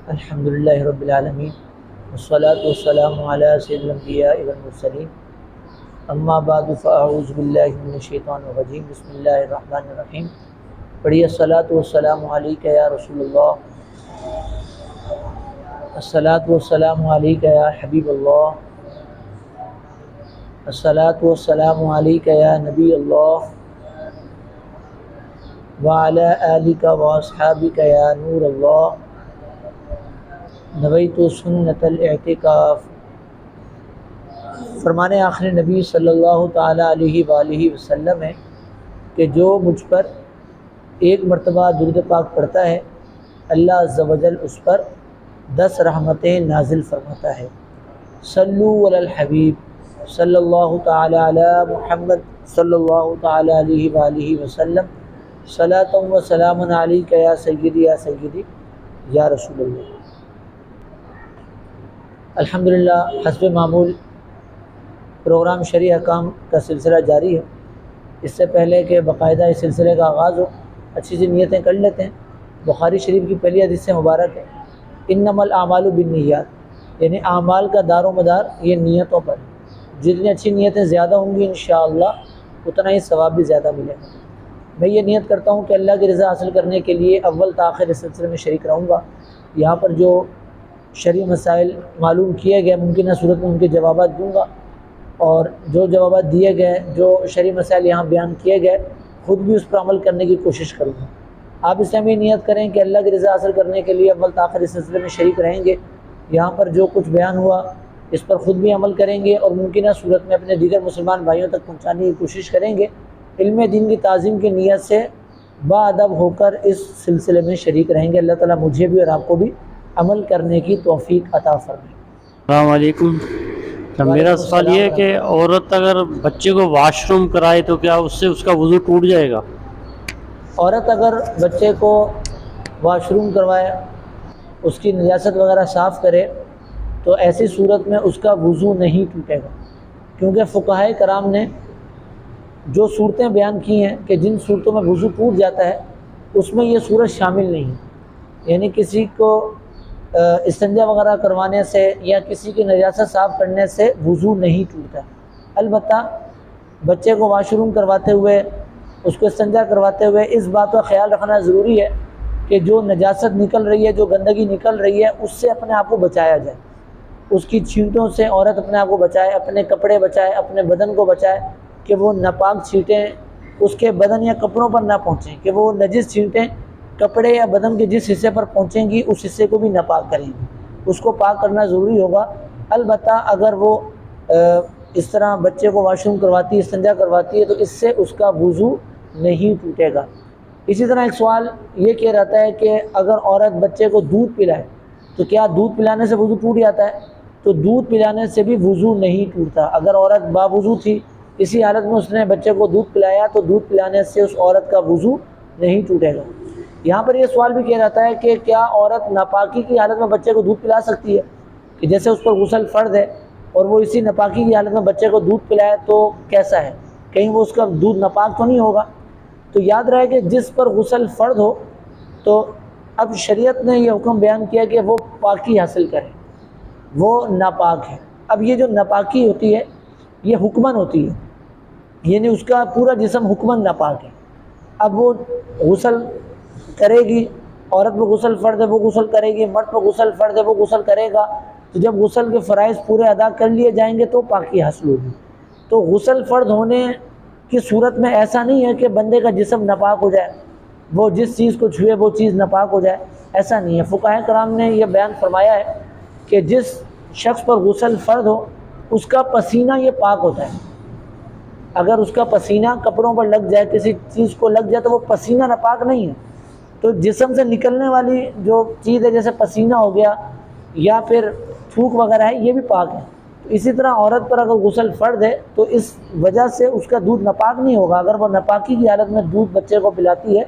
الحمدللہ رب العالمین والصلاة والسلام علی سید الانبیاء والمرسلین اما بعد فاعوذ باللہ من الشیطان الرجیم بسم اللہ الرحمن الرحیم. پڑھیے الصلاۃ والسلام علیک یا رسول اللہ، الصلاۃ والسلام علیک یا حبیب اللہ، الصلاۃ والسلام علیک یا نبی اللہ وعلی آلک واصحابک یا نور اللہ، نویت سنت الاعتکاف. فرمان آخر نبی صلی اللہ تعالیٰ علیہ وآلہ وسلم ہے کہ جو مجھ پر ایک مرتبہ درود پاک پڑھتا ہے اللہ عز و جل اس پر 10 رحمتیں نازل فرماتا ہے. صلو علی الحبیب صلی اللہ تعالیٰ علی محمد صلی اللہ تعالیٰ علیہ وآلہ وسلم، صلاۃ و سلام علیک یا سیدی یا رسول اللہ. الحمدللہ حسب معمول پروگرام شرعی احکام کا سلسلہ جاری ہے. اس سے پہلے کہ باقاعدہ اس سلسلے کا آغاز ہو، اچھی سی نیتیں کر لیتے ہیں. بخاری شریف کی پہلی حدیث سے مبارک ہے انما الاعمال بالنیات، یعنی اعمال کا دار و مدار یہ نیتوں پر. جتنی اچھی نیتیں زیادہ ہوں گی انشاءاللہ اتنا ہی ثواب بھی زیادہ ملے گا. میں یہ نیت کرتا ہوں کہ اللہ کی رضا حاصل کرنے کے لیے اول تاخیر اس سلسلے میں شریک رہوں گا. یہاں پر جو شرعی مسائل معلوم کیے گئے ممکنہ صورت میں ان کے جوابات دوں گا، اور جو جوابات دیے گئے، جو شرعی مسائل یہاں بیان کیے گئے، خود بھی اس پر عمل کرنے کی کوشش کروں گا. آپ اس میں نیت کریں کہ اللہ کی رضا حاصل کرنے کے لیے اول تاخیر اس سلسلے میں شریک رہیں گے. یہاں پر جو کچھ بیان ہوا اس پر خود بھی عمل کریں گے اور ممکنہ صورت میں اپنے دیگر مسلمان بھائیوں تک پہنچانے کی کوشش کریں گے. علم دین کی تعظیم کی نیت سے باادب ہو کر اس سلسلے میں شریک رہیں گے. اللہ تعالیٰ مجھے بھی اور آپ کو بھی عمل کرنے کی توفیق عطا فرمائے. السلام علیکم. میرا سوال یہ ہے کہ عورت اگر بچے کو واش روم کرائے تو کیا اس سے اس کا وضو ٹوٹ جائے گا؟ عورت اگر بچے کو واش روم کروائے، اس کی نجاست وغیرہ صاف کرے، تو ایسی صورت میں اس کا وضو نہیں ٹوٹے گا، کیونکہ فقہائے کرام نے جو صورتیں بیان کی ہیں کہ جن صورتوں میں وضو ٹوٹ جاتا ہے اس میں یہ صورت شامل نہیں ہے. یعنی کسی کو استنجا وغیرہ کروانے سے یا کسی کی نجاست صاف کرنے سے وضو نہیں ٹوٹتا. البتہ بچے کو واش روم کرواتے ہوئے، اس کو استنجا کرواتے ہوئے اس بات کا خیال رکھنا ضروری ہے کہ جو نجاست نکل رہی ہے، جو گندگی نکل رہی ہے، اس سے اپنے آپ کو بچایا جائے. اس کی چھینٹوں سے عورت اپنے آپ کو بچائے، اپنے کپڑے بچائے، اپنے بدن کو بچائے کہ وہ ناپاک چھینٹیں اس کے بدن یا کپڑوں پر نہ پہنچیں، کہ وہ نجس چھینٹیں کپڑے یا بدن کے جس حصے پر پہنچیں گی اس حصے کو بھی ناپاک کریں گی. اس کو پاک کرنا ضروری ہوگا. البتہ اگر وہ اس طرح بچے کو واش روم کرواتی ہے، استنجا کرواتی ہے، تو اس سے اس کا وضو نہیں ٹوٹے گا. اسی طرح ایک سوال یہ کیا رہتا ہے کہ اگر عورت بچے کو دودھ پلائے تو کیا دودھ پلانے سے وضو ٹوٹ جاتا ہے؟ تو دودھ پلانے سے بھی وضو نہیں ٹوٹتا. اگر عورت باوضو تھی، اسی حالت میں اس نے بچے کو دودھ پلایا تو دودھ پلانے سے اس عورت کا وضو نہیں ٹوٹے گا. یہاں پر یہ سوال بھی کیا جاتا ہے کہ کیا عورت ناپاکی کی حالت میں بچے کو دودھ پلا سکتی ہے؟ کہ جیسے اس پر غسل فرض ہے اور وہ اسی ناپاکی کی حالت میں بچے کو دودھ پلائے تو کیسا ہے؟ کہیں وہ اس کا دودھ ناپاک تو نہیں ہوگا؟ تو یاد رہے کہ جس پر غسل فرض ہو تو اب شریعت نے یہ حکم بیان کیا کہ وہ پاکی حاصل کرے، وہ ناپاک ہے. اب یہ جو ناپاکی ہوتی ہے یہ حکماً ہوتی ہے، یعنی اس کا پورا جسم حکماً ناپاک ہے. اب وہ غسل کرے گی، عورت پہ غسل فرض ہے وہ غسل کرے گی، مرد پہ غسل فرض ہے وہ غسل کرے گا. تو جب غسل کے فرائض پورے ادا کر لیے جائیں گے تو پاکی حاصل ہوگی. تو غسل فرض ہونے کی صورت میں ایسا نہیں ہے کہ بندے کا جسم ناپاک ہو جائے، وہ جس چیز کو چھوئے وہ چیز ناپاک ہو جائے، ایسا نہیں ہے. فقہائے کرام نے یہ بیان فرمایا ہے کہ جس شخص پر غسل فرض ہو اس کا پسینہ یہ پاک ہوتا ہے. اگر اس کا پسینہ کپڑوں پر لگ جائے، کسی چیز کو لگ جائے، تو وہ پسینہ ناپاک نہیں ہے. تو جسم سے نکلنے والی جو چیز ہے جیسے پسینہ ہو گیا یا پھر تھوک وغیرہ ہے یہ بھی پاک ہے. تو اسی طرح عورت پر اگر غسل فرض ہے تو اس وجہ سے اس کا دودھ ناپاک نہیں ہوگا. اگر وہ ناپاکی کی حالت میں دودھ بچے کو پلاتی ہے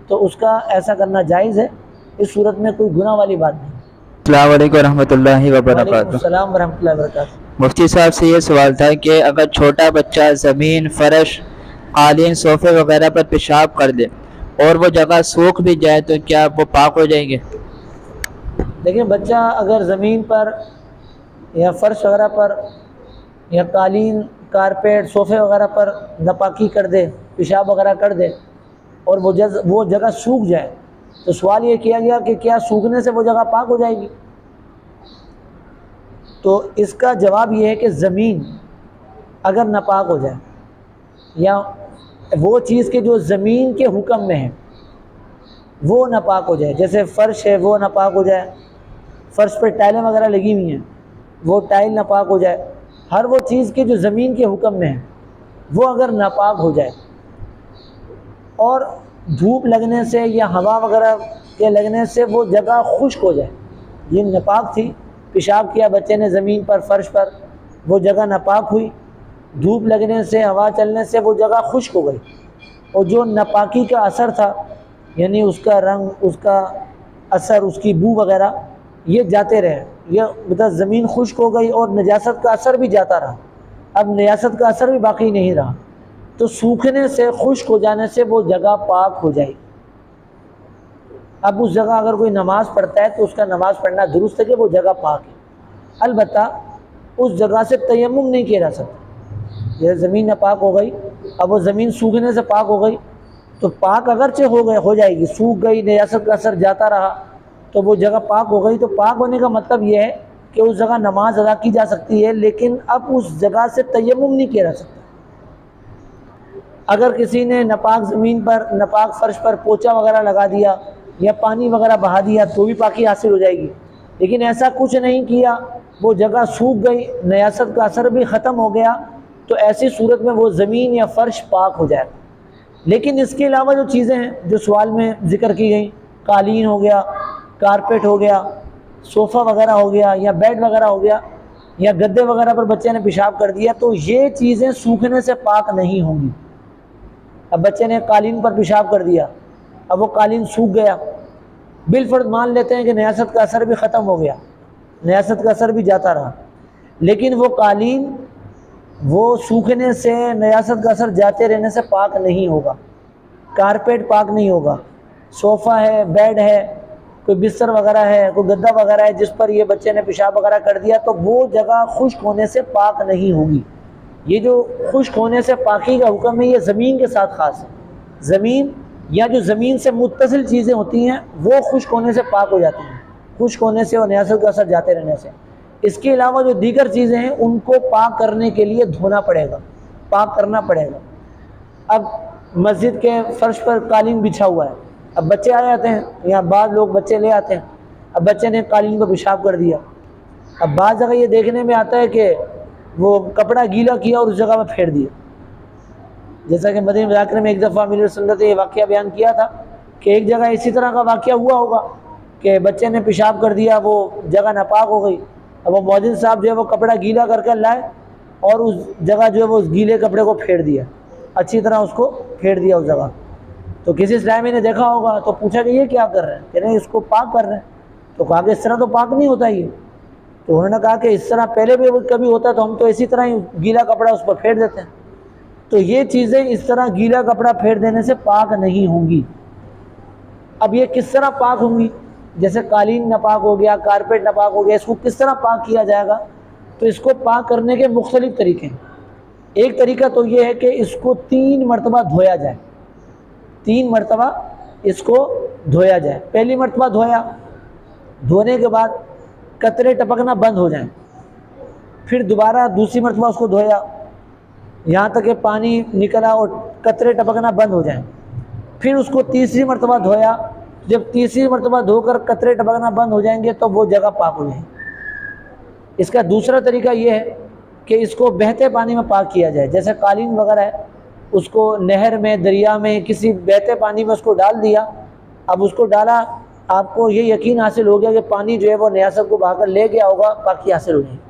تو اس کا ایسا کرنا جائز ہے. اس صورت میں کوئی گناہ والی بات نہیں. السلام علیکم ورحمۃ اللہ وبرکاتہ. وعلیکم السلام ورحمۃ اللہ وبرکاتہ. مفتی صاحب سے یہ سوال تھا کہ اگر چھوٹا بچہ زمین، فرش، قالین، صوفے وغیرہ پر پیشاب کر دے اور وہ جگہ سوکھ بھی جائے تو کیا وہ پاک ہو جائیں گے؟ دیکھیں بچہ اگر زمین پر یا فرش وغیرہ پر یا قالین، کارپیٹ، صوفے وغیرہ پر ناپاکی کر دے، پیشاب وغیرہ کر دے اور وہ جگہ سوکھ جائے، تو سوال یہ کیا گیا کہ کیا سوکھنے سے وہ جگہ پاک ہو جائے گی؟ تو اس کا جواب یہ ہے کہ زمین اگر ناپاک ہو جائے یا وہ چیز کہ جو زمین کے حکم میں ہے وہ ناپاک ہو جائے، جیسے فرش ہے وہ ناپاک ہو جائے، فرش پہ ٹائلیں وغیرہ لگی ہوئی ہیں وہ ٹائل ناپاک ہو جائے، ہر وہ چیز کہ جو زمین کے حکم میں ہے وہ اگر ناپاک ہو جائے اور دھوپ لگنے سے یا ہوا وغیرہ کے لگنے سے وہ جگہ خشک ہو جائے، یہ ناپاک تھی، پیشاب کیا بچے نے زمین پر، فرش پر، وہ جگہ ناپاک ہوئی، دھوپ لگنے سے، ہوا چلنے سے وہ جگہ خشک ہو گئی، اور جو ناپاکی کا اثر تھا یعنی اس کا رنگ، اس کا اثر، اس کی بو وغیرہ یہ جاتے رہے، یہ مطلب زمین خشک ہو گئی اور نجاست کا اثر بھی جاتا رہا، اب نجاست کا اثر بھی باقی نہیں رہا، تو سوکھنے سے، خشک ہو جانے سے وہ جگہ پاک ہو جائے گی۔ اب اس جگہ اگر کوئی نماز پڑھتا ہے تو اس کا نماز پڑھنا درست ہے کہ وہ جگہ پاک ہے، البتہ اس جگہ سے تیمم نہیں کیا جا سکتا، یہ زمین ناپاک ہو گئی، اب وہ زمین سوکھنے سے پاک ہو گئی تو پاک اگرچہ ہو جائے گی، سوکھ گئی، نجاست کا اثر جاتا رہا تو وہ جگہ پاک ہو گئی، تو پاک ہونے کا مطلب یہ ہے کہ اس جگہ نماز ادا کی جا سکتی ہے، لیکن اب اس جگہ سے تیمم نہیں کیا جا سکتا۔ اگر کسی نے ناپاک زمین پر، ناپاک فرش پر پوچا وغیرہ لگا دیا یا پانی وغیرہ بہا دیا تو بھی پاکی حاصل ہو جائے گی، لیکن ایسا کچھ نہیں کیا، وہ جگہ سوکھ گئی، نجاست کا اثر بھی ختم ہو گیا، تو ایسی صورت میں وہ زمین یا فرش پاک ہو جائے گا۔ لیکن اس کے علاوہ جو چیزیں ہیں جو سوال میں ذکر کی گئیں، قالین ہو گیا، کارپیٹ ہو گیا، صوفہ وغیرہ ہو گیا، یا بیڈ وغیرہ ہو گیا، یا گدے وغیرہ پر بچے نے پیشاب کر دیا، تو یہ چیزیں سوکھنے سے پاک نہیں ہوں گی۔ اب بچے نے قالین پر پیشاب کر دیا، اب وہ قالین سوکھ گیا، بالفرض مان لیتے ہیں کہ نجاست کا اثر بھی ختم ہو گیا، نجاست کا اثر بھی جاتا رہا، لیکن وہ قالین وہ سوکھنے سے، نجاست کا اثر جاتے رہنے سے پاک نہیں ہوگا، کارپیٹ پاک نہیں ہوگا، صوفہ ہے، بیڈ ہے، کوئی بستر وغیرہ ہے، کوئی گدا وغیرہ ہے جس پر یہ بچے نے پیشاب وغیرہ کر دیا، تو وہ جگہ خشک ہونے سے پاک نہیں ہوگی۔ یہ جو خشک ہونے سے پاکی کا حکم ہے یہ زمین کے ساتھ خاص ہے، زمین یا جو زمین سے متصل چیزیں ہوتی ہیں وہ خشک ہونے سے پاک ہو جاتی ہیں، خشک ہونے سے اور نجاست کا اثر جاتے رہنے سے۔ اس کے علاوہ جو دیگر چیزیں ہیں ان کو پاک کرنے کے لیے دھونا پڑے گا، پاک کرنا پڑے گا۔ اب مسجد کے فرش پر قالین بچھا ہوا ہے، اب بچے آ جاتے ہیں یا بعض لوگ بچے لے آتے ہیں، اب بچے نے قالین کو پیشاب کر دیا، اب بعض جگہ یہ دیکھنے میں آتا ہے کہ وہ کپڑا گیلا کیا اور اس جگہ میں پھیر دیا، جیسا کہ مدنی مذاکرے میں ایک دفعہ امیر سنت یہ واقعہ بیان کیا تھا کہ ایک جگہ اسی طرح کا واقعہ ہوا ہوگا کہ بچے نے پیشاب کر دیا، وہ جگہ ناپاک ہو گئی، اب وہ مؤذن صاحب جو ہے وہ کپڑا گیلا کر کے لائے اور اس جگہ جو ہے وہ اس گیلے کپڑے کو پھیر دیا، اچھی طرح اس کو پھیر دیا اس جگہ۔ تو کسی اسلامی نے دیکھا ہوگا تو پوچھا کہ یہ کیا کر رہے ہیں، کہہ رہے ہیں اس کو پاک کر رہے ہیں، تو کہا کہ اس طرح تو پاک نہیں ہوتا یہ، تو انہوں نے کہا کہ اس طرح پہلے بھی کبھی ہوتا تو ہم تو اسی طرح ہی گیلا کپڑا اس پر پھیر دیتے ہیں، تو یہ چیزیں اس طرح گیلا کپڑا پھیر دینے سے پاک نہیں ہوں گی۔ اب یہ کس طرح پاک ہوں گی؟ جیسے قالین ناپاک ہو گیا، کارپیٹ ناپاک ہو گیا، اس کو کس طرح پاک کیا جائے گا؟ تو اس کو پاک کرنے کے مختلف طریقے ہیں۔ ایک طریقہ تو یہ ہے کہ اس کو 3 مرتبہ دھویا جائے، 3 مرتبہ اس کو دھویا جائے۔ پہلی مرتبہ دھویا، دھونے کے بعد قطرے ٹپکنا بند ہو جائیں، پھر دوبارہ دوسری مرتبہ اس کو دھویا یہاں تک کہ پانی نکلا اور قطرے ٹپکنا بند ہو جائیں، پھر اس کو تیسری مرتبہ دھویا، جب تیسری مرتبہ دھو کر قطرے ٹپکنا بند ہو جائیں گے تو وہ جگہ پاک ہو جائے گی۔ اس کا دوسرا طریقہ یہ ہے کہ اس کو بہتے پانی میں پاک کیا جائے، جیسے قالین وغیرہ ہے اس کو نہر میں، دریا میں، کسی بہتے پانی میں اس کو ڈال دیا، اب اس کو ڈالا، آپ کو یہ یقین حاصل ہو گیا کہ پانی جو ہے وہ نجاست کو بہا کر لے گیا ہوگا، پاکی حاصل ہو جائے گی۔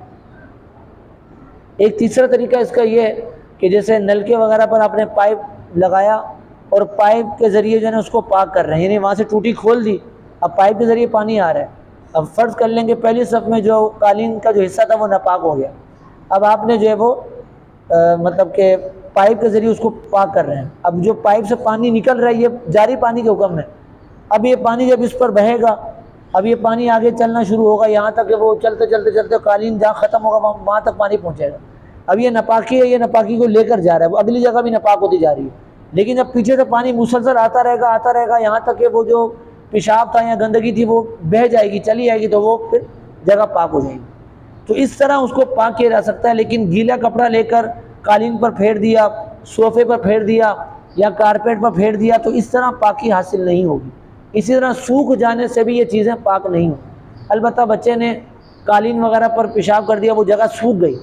ایک تیسرا طریقہ اس کا یہ ہے کہ جیسے نلکے وغیرہ پر آپ نے پائپ لگایا اور پائپ کے ذریعے جو ہے نا اس کو پاک کر رہے ہیں، یعنی وہاں سے ٹوٹی کھول دی، اب پائپ کے ذریعے پانی آ رہا ہے، اب فرض کر لیں کہ پہلی صف میں جو قالین کا جو حصہ تھا وہ ناپاک ہو گیا، اب آپ نے جو ہے وہ مطلب کہ پائپ کے ذریعے اس کو پاک کر رہے ہیں، اب جو پائپ سے پانی نکل رہا ہے یہ جاری پانی کے حکم ہے، اب یہ پانی جب اس پر بہے گا اب یہ پانی آگے چلنا شروع ہوگا، یہاں تک کہ وہ چلتے چلتے چلتے قالین جہاں ختم ہوگا وہاں تک پانی پہنچے گا۔ اب یہ ناپاکی ہے، یہ ناپاکی کو لے کر جا رہا ہے، وہ اگلی جگہ بھی ناپاک ہوتی جا رہی ہے، لیکن جب پیچھے سے پانی مسلسل آتا رہے گا یہاں تک کہ وہ جو پیشاب تھا یا گندگی تھی وہ بہہ جائے گی، چلی جائے گی، تو وہ پھر جگہ پاک ہو جائے گی۔ تو اس طرح اس کو پاک کیا جا سکتا ہے، لیکن گیلا کپڑا لے کر قالین پر پھیر دیا، صوفے پر پھیر دیا یا کارپیٹ پر پھیر دیا تو اس طرح پاکی حاصل نہیں ہوگی۔ اسی طرح سوکھ جانے سے بھی یہ چیزیں پاک نہیں ہوں۔ البتہ بچے نے قالین وغیرہ پر پیشاب کر دیا، وہ جگہ سوکھ گئی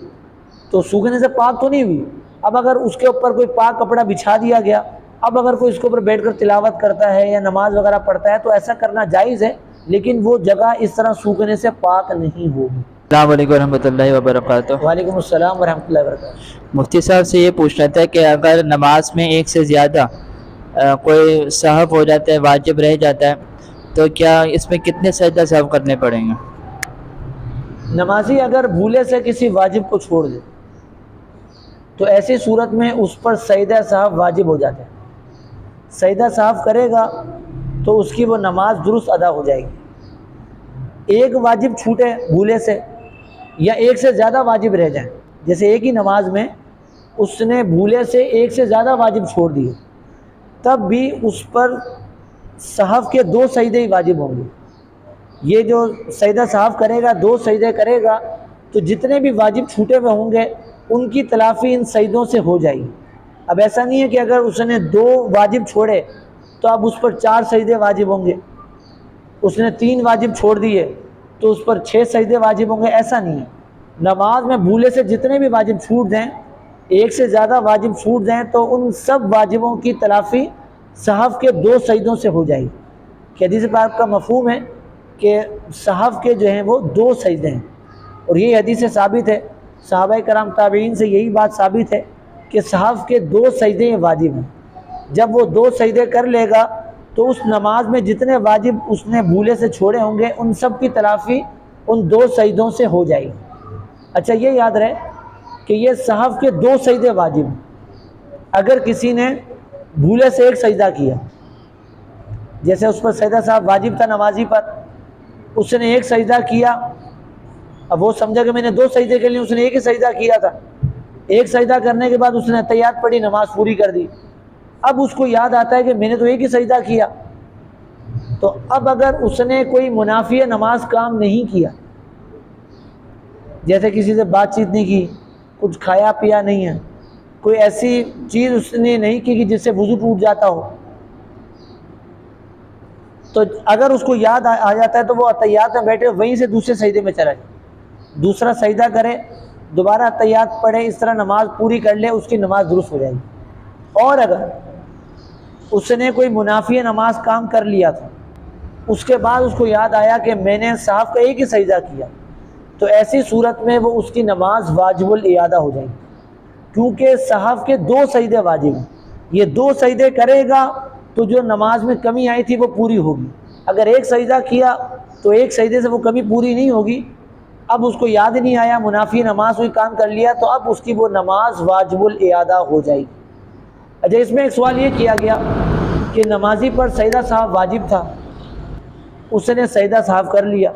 تو سوکھنے سے پاک تو نہیں ہوئی۔ اب اگر اس کے اوپر کوئی پاک کپڑا بچھا دیا گیا، اب اگر کوئی اس کے اوپر بیٹھ کر تلاوت کرتا ہے یا نماز وغیرہ پڑھتا ہے تو ایسا کرنا جائز ہے، لیکن وہ جگہ اس طرح سوکھنے سے پاک نہیں ہوگی۔ السلام علیکم ورحمۃ اللہ وبرکاتہ۔ وعلیکم السلام ورحمۃ اللہ وبرکاتہ۔ مفتی صاحب سے یہ پوچھنا تھا کہ اگر نماز میں ایک سے زیادہ کوئی سہو ہو جاتا ہے، واجب رہ جاتا ہے، تو کیا اس میں کتنے سجدہ سہو کرنے پڑیں گے؟ نمازی اگر بھولے سے کسی واجب کو چھوڑ دے تو ایسی صورت میں اس پر سجدہ سہو واجب ہو جاتا ہے۔ سجدہ سہو کرے گا تو اس کی وہ نماز درست ادا ہو جائے گی۔ ایک واجب چھوٹے بھولے سے یا ایک سے زیادہ واجب رہ جائیں، جیسے ایک ہی نماز میں اس نے بھولے سے ایک سے زیادہ واجب چھوڑ دیے، تب بھی اس پر سہو کے 2 سجدے ہی واجب ہوں گے۔ یہ جو سجدہ سہو کرے گا، 2 سجدے کرے گا، تو جتنے بھی واجب چھوٹے ہوئے ہوں گے ان کی تلافی ان سجدوں سے ہو جائے گی۔ اب ایسا نہیں ہے کہ اگر اس نے 2 واجب چھوڑے تو اب اس پر 4 سجدے واجب ہوں گے، اس نے 3 واجب چھوڑ دیے تو اس پر 6 سجدے واجب ہوں گے، ایسا نہیں ہے۔ نماز میں بھولے سے جتنے بھی واجب چھوٹ دیں، ایک سے زیادہ واجب چھوٹ دیں تو ان سب واجبوں کی تلافی سہو کے 2 سجدوں سے ہو جائے گی۔ کہ حدیث پاک کا مفہوم ہے کہ سہو کے جو ہیں وہ 2 سجدے ہیں، اور یہ حدیث سے ثابت ہے، صحابہ کرام تابعین سے یہی بات ثابت ہے کہ سہو کے 2 سجدے واجب ہیں۔ جب وہ 2 سجدے کر لے گا تو اس نماز میں جتنے واجب اس نے بھولے سے چھوڑے ہوں گے ان سب کی تلافی ان 2 سجدوں سے ہو جائے گی۔ اچھا یہ یاد رہے کہ یہ سہو کے 2 سجدے واجب ہیں۔ اگر کسی نے بھولے سے ایک سجدہ کیا، جیسے اس پر سجدہ سہو واجب تھا نمازی پر، اس نے ایک سجدہ کیا، اب وہ سمجھا کہ میں نے 2 سجدے کے لیے، اس نے ایک ہی سجدہ کیا تھا، ایک سجدہ کرنے کے بعد اس نے تحیات پڑھی، نماز پوری کر دی۔ اب اس کو یاد آتا ہے کہ میں نے تو ایک ہی سجدہ کیا، تو اب اگر اس نے کوئی منافی نماز کام نہیں کیا، جیسے کسی سے بات چیت نہیں کی، کچھ کھایا پیا نہیں ہے، کوئی ایسی چیز اس نے نہیں کی کہ جس سے وضو ٹوٹ جاتا ہو، تو اگر اس کو یاد آ جاتا ہے تو وہ تحیات میں بیٹھے وہیں سے دوسرے سجدے میں چلا جائے، دوسرا سجدہ کرے، دوبارہ تحیات پڑھے، اس طرح نماز پوری کر لے، اس کی نماز درست ہو جائے گی۔ اور اگر اس نے کوئی منافی نماز کام کر لیا تھا، اس کے بعد اس کو یاد آیا کہ میں نے سہو کا ایک ہی سجدہ کیا، تو ایسی صورت میں وہ اس کی نماز واجب الاعادہ ہو جائے گی، کیونکہ سہو کے 2 سجدے واجب ہیں۔ یہ 2 سجدے کرے گا تو جو نماز میں کمی آئی تھی وہ پوری ہوگی۔ اگر ایک سجدہ کیا تو ایک سجدے سے وہ کمی پوری نہیں ہوگی۔ اب اس کو یاد نہیں آیا، منافی نماز کوئی کام کر لیا، تو اب اس کی وہ نماز واجب الاعادہ ہو جائے گی۔ اچھا اس میں ایک سوال یہ کیا گیا کہ نمازی پر سجدہ سہو واجب تھا، اس نے سجدہ سہو کر لیا،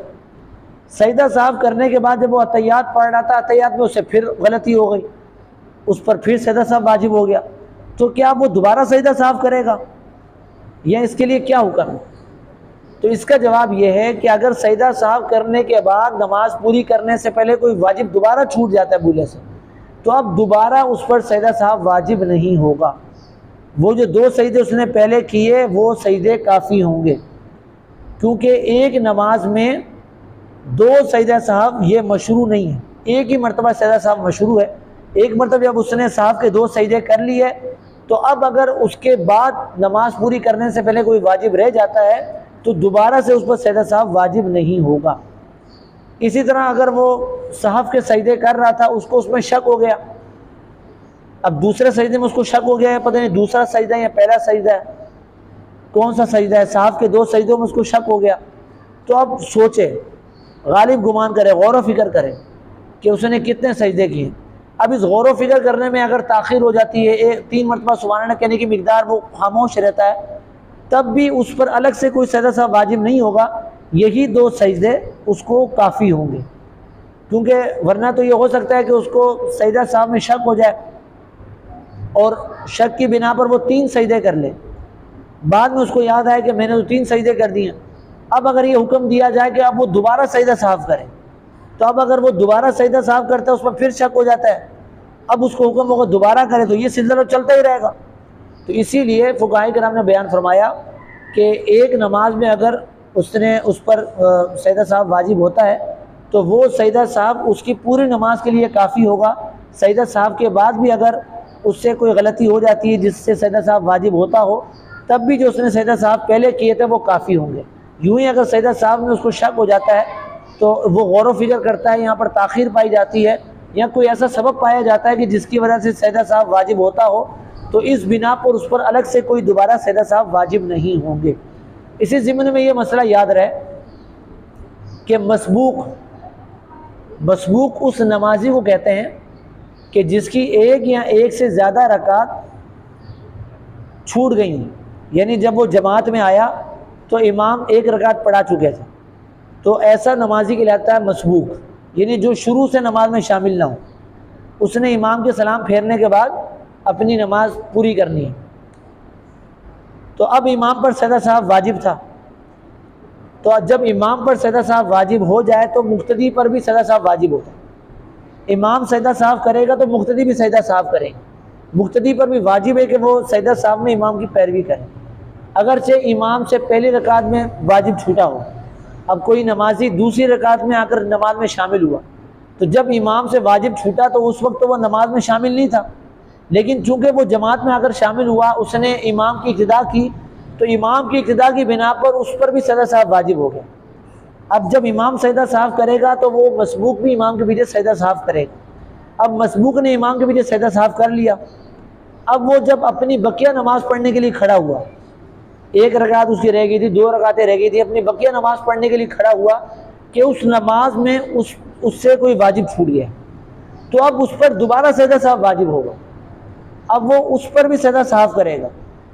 سجدہ سہو کرنے کے بعد جب وہ تحیات پڑھ رہا تھا، تحیات میں اسے پھر غلطی ہو گئی، اس پر پھر سجدہ سہو واجب ہو گیا، تو کیا وہ دوبارہ سجدہ سہو کرے گا یا اس کے لیے کیا حکم ہے؟ تو اس کا جواب یہ ہے کہ اگر سجدہ سہو کرنے کے بعد نماز پوری کرنے سے پہلے کوئی واجب دوبارہ چھوٹ جاتا ہے بھولے سے، تو اب دوبارہ اس پر سجدہ سہو واجب نہیں ہوگا۔ وہ جو 2 سجدے اس نے پہلے کیے وہ سجدے کافی ہوں گے، کیونکہ ایک نماز میں 2 سجدہ سہو یہ مشروع نہیں ہے، ایک ہی مرتبہ سجدہ سہو مشروع ہے۔ ایک مرتبہ جب اس نے سہو کے 2 سجدے کر لیے تو اب اگر اس کے بعد نماز پوری کرنے سے پہلے کوئی واجب رہ جاتا ہے تو دوبارہ سے اس پر سجدہ سہو واجب نہیں ہوگا۔ اسی طرح اگر وہ سہو کے سجدے کر رہا تھا، اس کو اس میں شک ہو گیا، اب دوسرے سجدے میں اس کو شک ہو گیا ہے، پتہ نہیں دوسرا سجدہ ہے یا پہلا سجدہ ہے، کون سا سجدہ ہے، سہو کے 2 سجدوں میں اس کو شک ہو گیا، تو اب سوچے، غالب گمان کرے، غور و فکر کرے کہ اس نے کتنے سجدے کیے۔ اب اس غور و فکر کرنے میں اگر تاخیر ہو جاتی ہے، 3 مرتبہ سبحان اللہ کہنے کی مقدار وہ خاموش رہتا ہے، تب بھی اس پر الگ سے کوئی سجدہ سہو واجب نہیں ہوگا، یہی 2 سجدے اس کو کافی ہوں گے، کیونکہ ورنہ تو یہ ہو سکتا ہے کہ اس کو سجدہ سہو میں شک ہو جائے اور شک کی بنا پر وہ 3 سجدے کر لے، بعد میں اس کو یاد آئے کہ میں نے تو 3 سجدے کر دیے، اب اگر یہ حکم دیا جائے کہ اب وہ دوبارہ سجدہ سہو کرے، تو اب اگر وہ دوبارہ سجدہ سہو کرتا ہے اس پر پھر شک ہو جاتا ہے، اب اس کو حکم ہوگا دوبارہ کرے تو یہ سلسلہ چلتا ہی رہے گا۔ تو اسی لیے فقہاء کرام نے بیان فرمایا کہ ایک نماز میں اگر اس پر سجدہ سہو واجب ہوتا ہے تو وہ سجدہ سہو اس کی پوری نماز کے لیے کافی ہوگا۔ سجدہ سہو کے بعد بھی اگر اس سے کوئی غلطی ہو جاتی ہے جس سے سجدہ سہو واجب ہوتا ہو، تب بھی جو اس نے سجدہ سہو پہلے کیے تھے وہ کافی ہوں گے۔ یوں ہی اگر سجدہ سہو میں اس کو شک ہو جاتا ہے تو وہ غور و فکر کرتا ہے، یہاں پر تاخیر پائی جاتی ہے یا کوئی ایسا سبب پایا جاتا ہے کہ جس کی وجہ سے سجدہ سہو واجب ہوتا ہو، تو اس بنا پر اس پر الگ سے کوئی دوبارہ سجدہ سہو واجب نہیں ہوں گے۔ اسی ضمن میں یہ مسئلہ یاد رہے کہ مسبوق اس نمازی کو کہتے ہیں کہ جس کی ایک یا ایک سے زیادہ رکعت چھوٹ گئی ہیں، یعنی جب وہ جماعت میں آیا تو امام ایک رکعت پڑھا چکے تھے، تو ایسا نمازی کہلاتا ہے مسبوق، یعنی جو شروع سے نماز میں شامل نہ ہو، اس نے امام کے سلام پھیرنے کے بعد اپنی نماز پوری کرنی ہے۔ تو اب امام پر سجدہ سہو واجب تھا، تو جب امام پر سجدہ سہو واجب ہو جائے تو مقتدی پر بھی سجدہ سہو واجب ہوتا ہے۔ امام سجدہ سہو کرے گا تو مقتدی بھی سجدہ سہو کرے گا، مقتدی پر بھی واجب ہے کہ وہ سجدہ سہو میں امام کی پیروی کرے، اگرچہ امام سے پہلی رکعت میں واجب چھوٹا ہو۔ اب کوئی نمازی دوسری رکعت میں آ کر نماز میں شامل ہوا، تو جب امام سے واجب چھوٹا تو اس وقت تو وہ نماز میں شامل نہیں تھا، لیکن چونکہ وہ جماعت میں آ کر شامل ہوا، اس نے امام کی اقتداء کی، تو امام کی اقتداء کی بنا پر اس پر بھی سجدہ سہو واجب ہو گیا۔ اب جب امام سجدہ سہو کرے گا تو وہ مسبوق بھی امام کے پیچھے سجدہ سہو کرے گا۔ اب مسبوق نے امام کے پیچھے سجدہ سہو کر لیا، اب وہ جب اپنی بقیہ نماز پڑھنے کے لیے کھڑا ہوا، ایک رکعت اس کی رہ گئی تھی، 2 رکعتیں رہ گئی تھی، اپنی بقیہ نماز پڑھنے کے لیے کھڑا ہوا کہ اس نماز میں اس سے کوئی واجب چھوٹ گیا، تو اب اس پر دوبارہ سجدہ سہو واجب ہوگا، اب وہ اس پر بھی سجدہ سہو کرے گا۔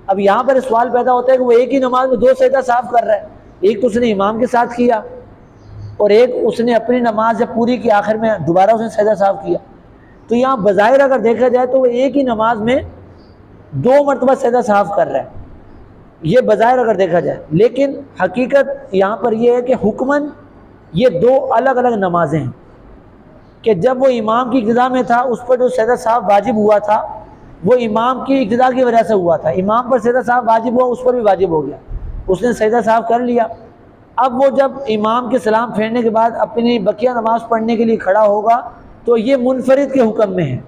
اب یہاں پر سوال پیدا ہوتا ہے کہ وہ ایک ہی نماز میں 2 سجدہ سہو کر رہا ہے، ایک تو اس نے امام کے ساتھ کیا اور ایک اس نے اپنی نماز جب پوری کی آخر میں دوبارہ اس نے سجدہ سہو کیا، تو یہاں بظاہر اگر دیکھا جائے تو وہ ایک ہی نماز میں 2 مرتبہ سجدہ سہو کر رہا ہے، یہ بظاہر اگر دیکھا جائے، لیکن حقیقت یہاں پر یہ ہے کہ حکماً یہ 2 الگ الگ نمازیں ہیں، کہ جب وہ امام کی اقتداء میں تھا اس پر جو سجدہ سہو واجب ہوا تھا وہ امام کی اقتداء کی وجہ سے ہوا تھا، امام پر سجدہ سہو واجب ہوا، اس پر بھی واجب ہو گیا، اس نے سجدہ سہو کر لیا۔ اب وہ جب امام کے سلام پھیرنے کے بعد اپنی بقیہ نماز پڑھنے کے لیے کھڑا ہوگا تو یہ منفرد کے حکم میں ہے،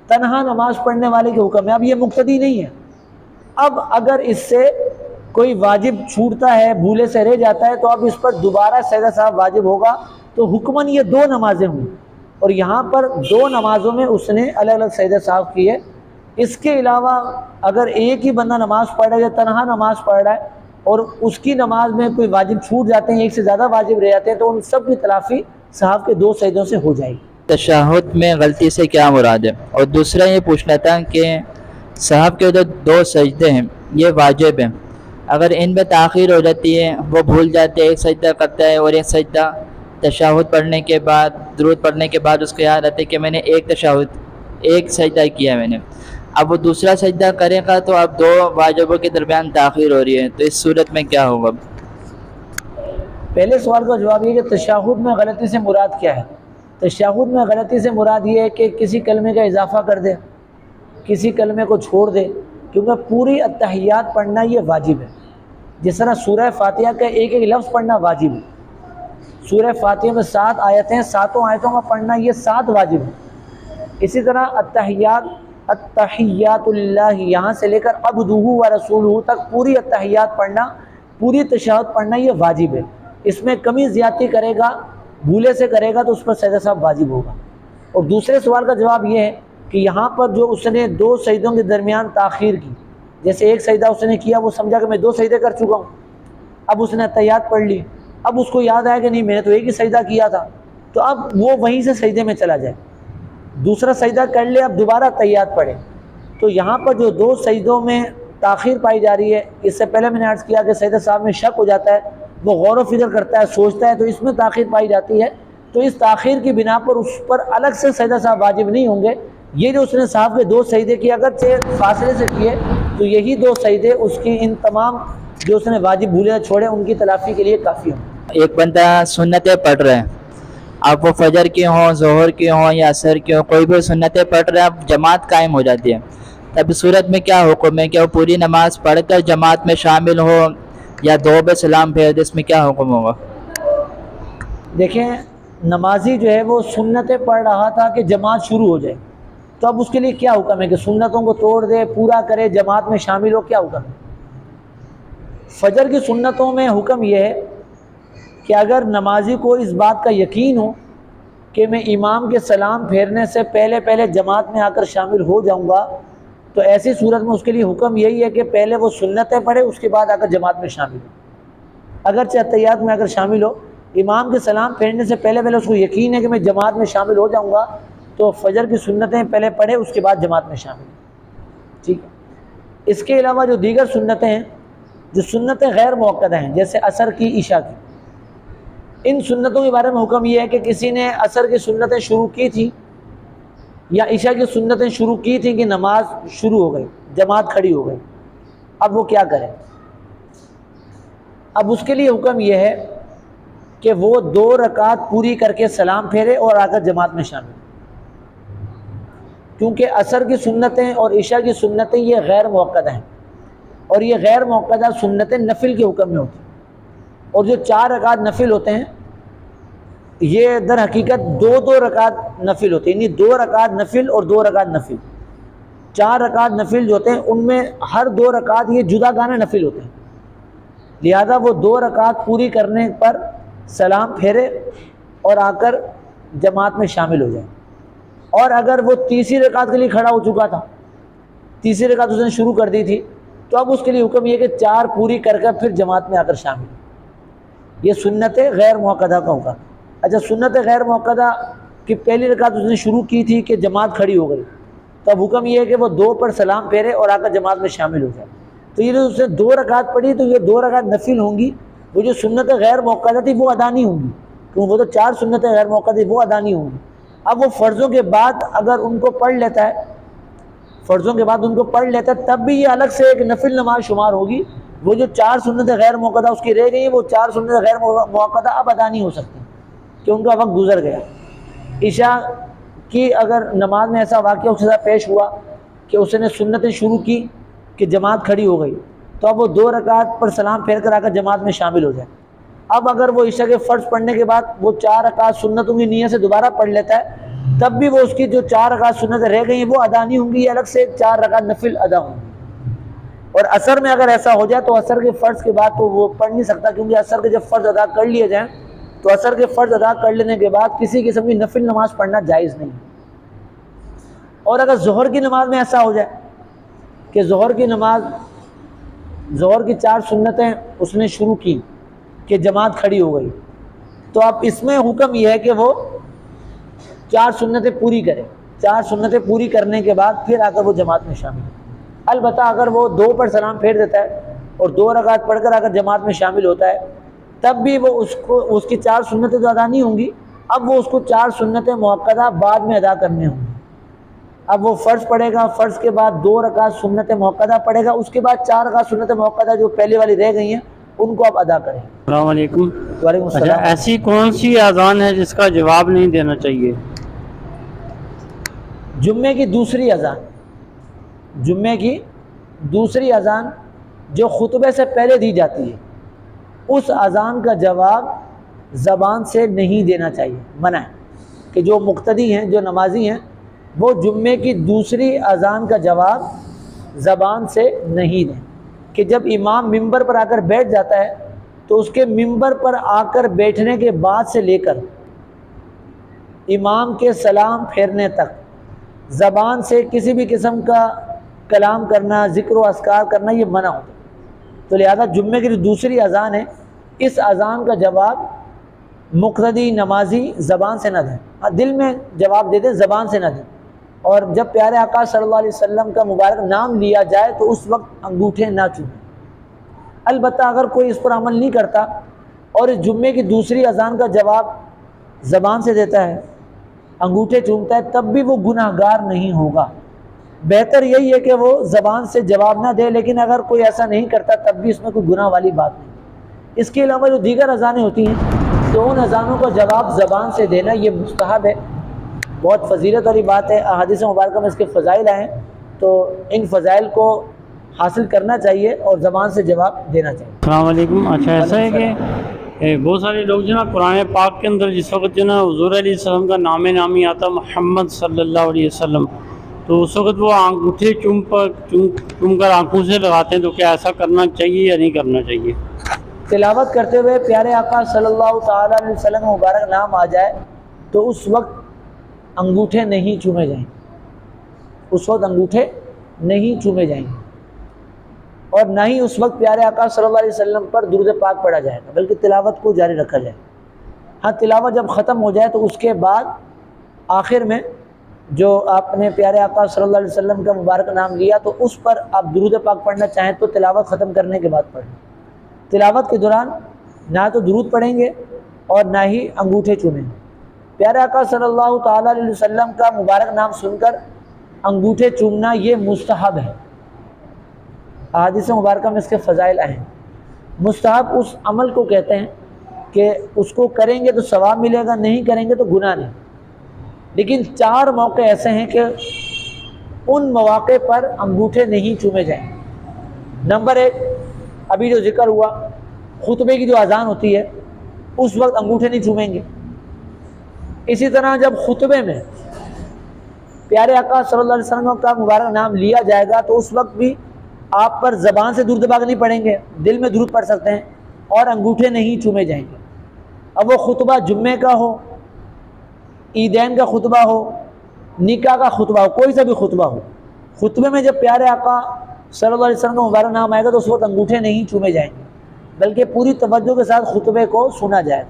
تنہا نماز پڑھنے والے کے حکم میں، اب یہ مقتدی نہیں ہے۔ اب اگر اس سے کوئی واجب چھوٹتا ہے، بھولے سے رہ جاتا ہے، تو اب اس پر دوبارہ سجدہ سہو واجب ہوگا، تو حکماً یہ 2 نمازیں ہوئی، اور یہاں پر 2 نمازوں میں اس نے الگ الگ سجدہ سہو کیے۔ اس کے علاوہ اگر ایک ہی بندہ نماز پڑھ رہا ہے یا تنہا نماز پڑھ رہا ہے اور اس کی نماز میں کوئی واجب چھوٹ جاتے ہیں، ایک سے زیادہ واجب رہ جاتے ہیں، تو ان سب کی تلافی سہو کے 2 سجدوں سے ہو جائے گی۔ تشہد میں غلطی سے کیا مراد ہے؟ اور دوسرا یہ پوچھنا تھا کہ سہو کے جو 2 سجدے ہیں یہ واجب ہیں، اگر ان میں تاخیر ہو جاتی ہے، وہ بھول جاتے ہیں، ایک سجدہ کرتا ہے اور ایک سجدہ تشہد پڑھنے کے بعد، درود پڑھنے کے بعد اس کو یاد آتا ہے کہ میں نے ایک سجدہ کیا میں نے، اب وہ دوسرا سجدہ کرے گا تو اب 2 واجبوں کے درمیان تاخیر ہو رہی ہے، تو اس صورت میں کیا ہوگا؟ پہلے سوال کا جواب یہ کہ تشہد میں غلطی سے مراد کیا ہے؟ تشہد میں غلطی سے مراد یہ ہے کہ کسی کلمے کا اضافہ کر دے، کسی کلمے کو چھوڑ دے، کیونکہ پوری التحیات پڑھنا یہ واجب ہے، جس طرح سورہ فاتحہ کا ایک ایک لفظ پڑھنا واجب ہے، سورہ فاتحہ میں 7 آیتیں، 7 آیتوں کا پڑھنا یہ 7 واجب ہے۔ اسی طرح التحیات اللہ یہاں سے لے کر عبدہ و رسولہ تک پوری التحیات پڑھنا، پوری تشہد پڑھنا یہ واجب ہے، اس میں کمی زیادتی کرے گا، بھولے سے کرے گا تو اس پر سجدہ سہو واجب ہوگا۔ اور دوسرے سوال کا جواب یہ ہے کہ یہاں پر جو اس نے 2 سجدوں کے درمیان تاخیر کی، جیسے ایک سجدہ اس نے کیا، وہ سمجھا کہ میں 2 سجدے کر چکا ہوں، اب اس نے التحیات پڑھ لی، اب اس کو یاد آیا کہ نہیں میں نے تو ایک ہی سجدہ کیا تھا، تو اب وہ وہیں سے سجدے میں چلا جائے، دوسرا سجدہ کر لے، اب دوبارہ التحیات پڑھے۔ تو یہاں پر جو 2 سجدوں میں تاخیر پائی جا رہی ہے، اس سے پہلے میں نے عرض کیا کہ سجدہ سہو میں شک ہو جاتا ہے، وہ غور و فکر کرتا ہے, سوچتا ہے, تو اس میں تاخیر پائی جاتی ہے. تو اس تاخیر کی بنا پر اس پر الگ سے سجدہ صاحب واجب نہیں ہوں گے. یہ جو اس نے صاحب کے 2 سجدے کیے اگرچہ فاصلے سے کیے, تو یہی 2 سجدے اس کی ان تمام جو اس نے واجب بھولے چھوڑے ان کی تلافی کے لیے کافی ہوں. ایک بندہ سنتیں پڑھ رہے ہیں, اب وہ فجر کی ہوں, ظہر کی ہوں یا عصر کی ہوں, کوئی بھی سنتیں پڑھ رہے ہیں, اب جماعت قائم ہو جاتی ہے, تب صورت میں کیا حکم ہے؟ کہ وہ پوری نماز پڑھ کر جماعت میں شامل ہو یا 2 بے سلام پھیر دے؟ اس میں کیا حکم ہوگا؟ دیکھیں, نمازی جو ہے وہ سنتیں پڑھ رہا تھا کہ جماعت شروع ہو جائے, تو اب اس کے لیے کیا حکم ہے؟ کہ سنتوں کو توڑ دے, پورا کرے, جماعت میں شامل ہو, کیا حکم ہے؟ فجر کی سنتوں میں حکم یہ ہے کہ اگر نمازی کو اس بات کا یقین ہو کہ میں امام کے سلام پھیرنے سے پہلے جماعت میں آ کر شامل ہو جاؤں گا, تو ایسی صورت میں اس کے لیے حکم یہی ہے کہ پہلے وہ سنتیں پڑھے, اس کے بعد آ کر جماعت میں شامل ہو. اگرچہ اتحیات میں اگر شامل ہو, امام کے سلام پھیرنے سے پہلے اس کو یقین ہے کہ میں جماعت میں شامل ہو جاؤں گا, تو فجر کی سنتیں پہلے پڑھے, اس کے بعد جماعت میں شامل ہو. ٹھیک ہے. اس کے علاوہ جو دیگر سنتیں ہیں, جو سنتیں غیر موقدہ ہیں, جیسے عصر کی, عشاء کی, ان سنتوں کے بارے میں حکم یہ ہے کہ کسی نے عصر کی سنتیں شروع کی تھی یا عشاء کی سنتیں شروع کی تھیں کہ نماز شروع ہو گئی, جماعت کھڑی ہو گئی, اب وہ کیا کرے؟ اب اس کے لیے حکم یہ ہے کہ وہ 2 رکعت پوری کر کے سلام پھیرے اور آ کر جماعت میں شامل ہو. کیونکہ عصر کی سنتیں اور عشاء کی سنتیں یہ غیر موقدہ ہیں, اور یہ غیر موقدہ سنتیں نفل کے حکم میں ہوتی ہیں, اور جو 4 رکعت نفل ہوتے ہیں یہ در حقیقت 2 رکعت نفل ہوتے ہیں, یعنی 2 رکعت نفل اور 2 رکعت نفل. 4 رکعت نفل جو ہوتے ہیں ان میں ہر 2 رکعت یہ جدا گانے نفل ہوتے ہیں, لہذا وہ 2 رکعت پوری کرنے پر سلام پھیرے اور آ کر جماعت میں شامل ہو جائے. اور اگر وہ تیسری رکعت کے لیے کھڑا ہو چکا تھا, تیسری رکعت اس نے شروع کر دی تھی, تو اب اس کے لیے حکم یہ کہ 4 پوری کر کر پھر جماعت میں آ کر شامل. یہ سنت غیر موقدہ کا ہوگا. اچھا, سنت غیر موقدہ کی پہلی رکعت اس نے شروع کی تھی کہ جماعت کھڑی ہو گئی, تو اب حکم یہ ہے کہ وہ 2 پر سلام پھیرے اور آ کر جماعت میں شامل ہو جائے. تو یہ جو اس نے 2 رکعت پڑھی, تو یہ 2 رکعت نفل ہوں گی. وہ جو سنت غیر موقدہ تھی وہ ادا نہیں ہوں گی, کیونکہ وہ تو 4 سنتیں غیر موقدہ تھی, وہ ادا نہیں ہوں گی. اب وہ فرضوں کے بعد اگر ان کو پڑھ لیتا ہے, فرضوں کے بعد ان کو پڑھ لیتا ہے, تب بھی یہ الگ سے ایک نفل نماز شمار ہوگی. وہ جو 4 سنتیں غیر موقدہ اس کی رہ گئی ہیں, وہ 4 سنتیں غیر موقدہ اب ادا نہیں ہو سکتی کہ ان کا وقت گزر گیا. عشاء کی اگر نماز میں ایسا واقعہ اس کے ساتھ پیش ہوا کہ اس نے سنتیں شروع کی کہ جماعت کھڑی ہو گئی, تو اب وہ 2 رکعت پر سلام پھیر کر آ کر جماعت میں شامل ہو جائے. اب اگر وہ عشاء کے فرض پڑھنے کے بعد وہ 4 رکعت سنتوں کی نیت سے دوبارہ پڑھ لیتا ہے, تب بھی وہ اس کی جو 4 رکعت سنتیں رہ گئی ہیں وہ ادا نہیں ہوں گی, یہ الگ سے 4 رکعت نفل ادا ہوں گی. اور عصر میں اگر ایسا ہو جائے تو عصر کے فرض کے بعد تو وہ پڑھ نہیں سکتا, کیونکہ عصر کے جب فرض ادا کر لیے جائیں تو عصر کے فرض ادا کر لینے کے بعد کسی قسم کی نفل نماز پڑھنا جائز نہیں. اور اگر ظہر کی نماز میں ایسا ہو جائے کہ ظہر کی نماز, ظہر کی 4 سنتیں اس نے شروع کی کہ جماعت کھڑی ہو گئی, تو اب اس میں حکم یہ ہے کہ وہ 4 سنتیں پوری کرے. 4 سنتیں پوری کرنے کے بعد پھر آ کر وہ جماعت میں شامل. البتہ اگر وہ 2 پر سلام پھیر دیتا ہے اور 2 رکعت پڑھ کر اگر جماعت میں شامل ہوتا ہے, تب بھی وہ اس کی 4 سنتیں تو ادا نہیں ہوں گی, اب وہ اس کو 4 سنتیں موقدہ بعد میں ادا کرنے ہوں گی. اب وہ فرض پڑھے گا, فرض کے بعد 2 رکعت سنت موقدہ پڑھے گا, اس کے بعد 4 رکعت سنت موقدہ جو پہلے والی رہ گئی ہیں ان کو اب ادا کریں. السلام علیکم. وعلیکم اچھا, السلام. ایسی کون سی اذان ہے جس کا جواب نہیں دینا چاہیے؟ جمعے کی دوسری اذان, جمعے کی دوسری اذان جو خطبے سے پہلے دی جاتی ہے, اس اذان کا جواب زبان سے نہیں دینا چاہیے. منع ہے کہ جو مقتدی ہیں, جو نمازی ہیں, وہ جمعے کی دوسری اذان کا جواب زبان سے نہیں دیں. کہ جب امام ممبر پر آ کر بیٹھ جاتا ہے تو اس کے ممبر پر آ کر بیٹھنے کے بعد سے لے کر امام کے سلام پھیرنے تک زبان سے کسی بھی قسم کا کلام کرنا, ذکر و اذکار کرنا, یہ منع ہوتا ہے. تو لہذا جمعے کی جو دوسری اذان ہے, اس اذان کا جواب مقتدی نمازی زبان سے نہ دیں. دل میں جواب دے دیں, زبان سے نہ دیں. اور جب پیارے آقا صلی اللہ علیہ وسلم کا مبارک نام لیا جائے تو اس وقت انگوٹھے نہ چومیں. البتہ اگر کوئی اس پر عمل نہیں کرتا اور اس جمعے کی دوسری اذان کا جواب زبان سے دیتا ہے، انگوٹھے چومتا ہے، تب بھی وہ گناہ گار نہیں ہوگا۔ بہتر یہی ہے کہ وہ زبان سے جواب نہ دے، لیکن اگر کوئی ایسا نہیں کرتا تب بھی اس میں کوئی گناہ والی بات نہیں۔ اس کے علاوہ جو دیگر اذانیں ہوتی ہیں تو ان اذانوں کا جواب زبان سے دینا یہ مستحب ہے، بہت فضیلت والی بات ہے۔ احادیث مبارکہ میں اس کے فضائل آئے ہیں، تو ان فضائل کو حاصل کرنا چاہیے اور زبان سے جواب دینا چاہیے۔ السلام علیکم۔ اچھا ایسا ہے کہ بہت سارے لوگ جو نا قرآن پاک کے اندر جس وقت جو نا حضور علیہ السلام کا نام نامی آتا محمد صلی اللہ علیہ وسلم، تو اس وقت وہ انگوٹھے چوم کر آنکھوں سے لگاتے ہیں، تو کیا ایسا کرنا چاہیے یا نہیں کرنا چاہیے؟ تلاوت کرتے ہوئے پیارے آقا صلی اللہ تعالیٰ علیہ وسلم مبارک نام آ جائے تو اس وقت انگوٹھے نہیں چومے جائیں، اس وقت انگوٹھے نہیں چومے جائیں گے، اور نہ ہی اس وقت پیارے آقا صلی اللہ علیہ وسلم پر درود پاک پڑھا جائے گا، بلکہ تلاوت کو جاری رکھا جائے۔ ہاں تلاوت جب ختم ہو جائے تو اس کے بعد آخر میں جو آپ نے پیارے آقا صلی اللہ علیہ وسلم کا مبارک نام لیا تو اس پر آپ درود پاک پڑھنا چاہیں تو تلاوت ختم کرنے کے بعد پڑھیں۔ تلاوت کے دوران نہ تو درود پڑھیں گے اور نہ ہی انگوٹھے چومیں گے۔ پیارے آقا صلی اللہ تعالیٰ علیہ وسلم کا مبارک نام سن کر انگوٹھے چومنا یہ مستحب ہے، احادیث مبارکہ میں اس کے فضائل آئے ہیں۔ مستحب اس عمل کو کہتے ہیں کہ اس کو کریں گے تو ثواب ملے گا، نہیں کریں گے تو گناہ نہیں۔ لیکن 4 موقع ایسے ہیں کہ ان مواقع پر انگوٹھے نہیں چومے جائیں۔ نمبر 1، ابھی جو ذکر ہوا، خطبے کی جو اذان ہوتی ہے اس وقت انگوٹھے نہیں چومیں گے۔ اسی طرح جب خطبے میں پیارے آقا صلی اللہ علیہ وسلم کا مبارک نام لیا جائے گا تو اس وقت بھی آپ پر زبان سے درود پاک نہیں پڑھیں گے، دل میں درود پڑھ سکتے ہیں، اور انگوٹھے نہیں چومے جائیں گے۔ اب وہ خطبہ جمعے کا ہو، عیدین کا خطبہ ہو، نکاح کا خطبہ ہو، کوئی سا بھی خطبہ ہو، خطبے میں جب پیارے آقا صلی اللہ علیہ وسلم کا مبارک نام آئے گا تو اس وقت انگوٹھے نہیں چومے جائیں گے، بلکہ پوری توجہ کے ساتھ خطبے کو سنا جائے۔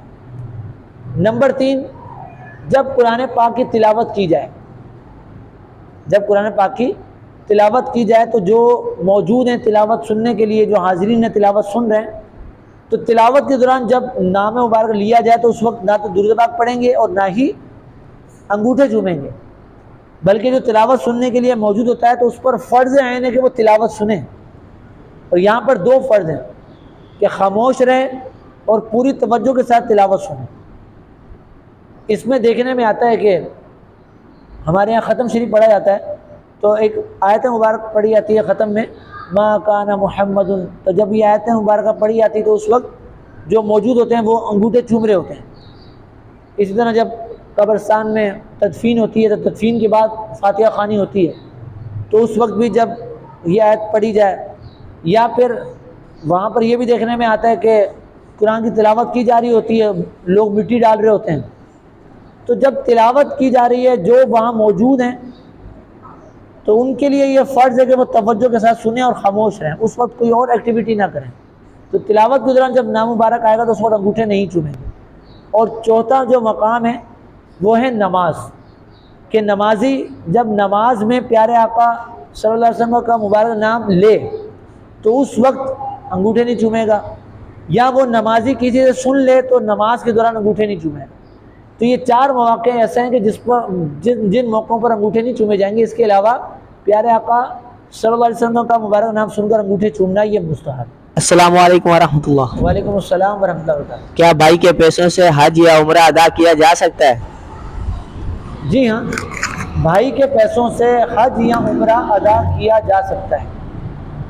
نمبر 3، جب قرآن پاک کی تلاوت کی جائے، جب قرآن پاک کی تلاوت کی جائے تو جو موجود ہیں تلاوت سننے کے لیے، جو حاضرین ہیں تلاوت سن رہے ہیں، تو تلاوت کے دوران جب نام مبارک لیا جائے تو اس وقت نہ تو درود پاک پڑھیں گے اور نہ ہی انگوٹھے چومیں گے، بلکہ جو تلاوت سننے کے لیے موجود ہوتا ہے تو اس پر فرض عین ہے کہ وہ تلاوت سنیں۔ اور یہاں پر 2 فرض ہیں کہ خاموش رہیں اور پوری توجہ کے ساتھ تلاوت سنیں۔ اس میں دیکھنے میں آتا ہے کہ ہمارے یہاں ختم شریف پڑھا جاتا ہے تو ایک آیت مبارک پڑھی جاتی ہے ختم میں، ما کان محمد، تو جب یہ آیت مبارکہ پڑھی جاتی ہے تو اس وقت جو موجود ہوتے ہیں وہ انگوٹھے چوم رہے ہوتے ہیں۔ اسی طرح جب قبرستان میں تدفین ہوتی ہے تو تدفین کے بعد فاتحہ خوانی ہوتی ہے تو اس وقت بھی جب یہ آیت پڑھی جائے، یا پھر وہاں پر یہ بھی دیکھنے میں آتا ہے کہ قرآن کی تلاوت کی جا رہی ہوتی ہے، لوگ مٹی ڈال رہے ہوتے ہیں، تو جب تلاوت کی جا رہی ہے جو وہاں موجود ہیں تو ان کے لیے یہ فرض ہے کہ وہ توجہ کے ساتھ سنیں اور خاموش رہیں، اس وقت کوئی اور ایکٹیویٹی نہ کریں۔ تو تلاوت کے دوران جب نام مبارک آئے گا تو اس وقت انگوٹھے نہیں چومیں گے۔ اور چوتھا جو مقام ہے وہ ہے نماز، کہ نمازی جب نماز میں پیارے آقا صلی اللہ علیہ وسلم کا مبارک نام لے تو اس وقت انگوٹھے نہیں چومے گا، یا وہ نمازی کسی سے سن لے تو نماز کے دوران انگوٹھے نہیں چومے گا۔ تو یہ 4 مواقع ایسے ہیں کہ جن موقعوں پر انگوٹھے نہیں چومے جائیں گے۔ اس کے علاوہ پیارے آقا صلی اللہ علیہ وسلم کا مبارک نام سن کر انگوٹھے چومنا یہ مستحب ہے۔ السلام علیکم ورحمۃ اللہ۔ وعلیکم السلام ورحمۃ اللہ وبرکاتہ۔ کیا بھائی کے پیسوں سے حج یا عمرہ ادا کیا جا سکتا ہے؟ جی ہاں، بھائی کے پیسوں سے حج یا عمرہ ادا کیا جا سکتا ہے۔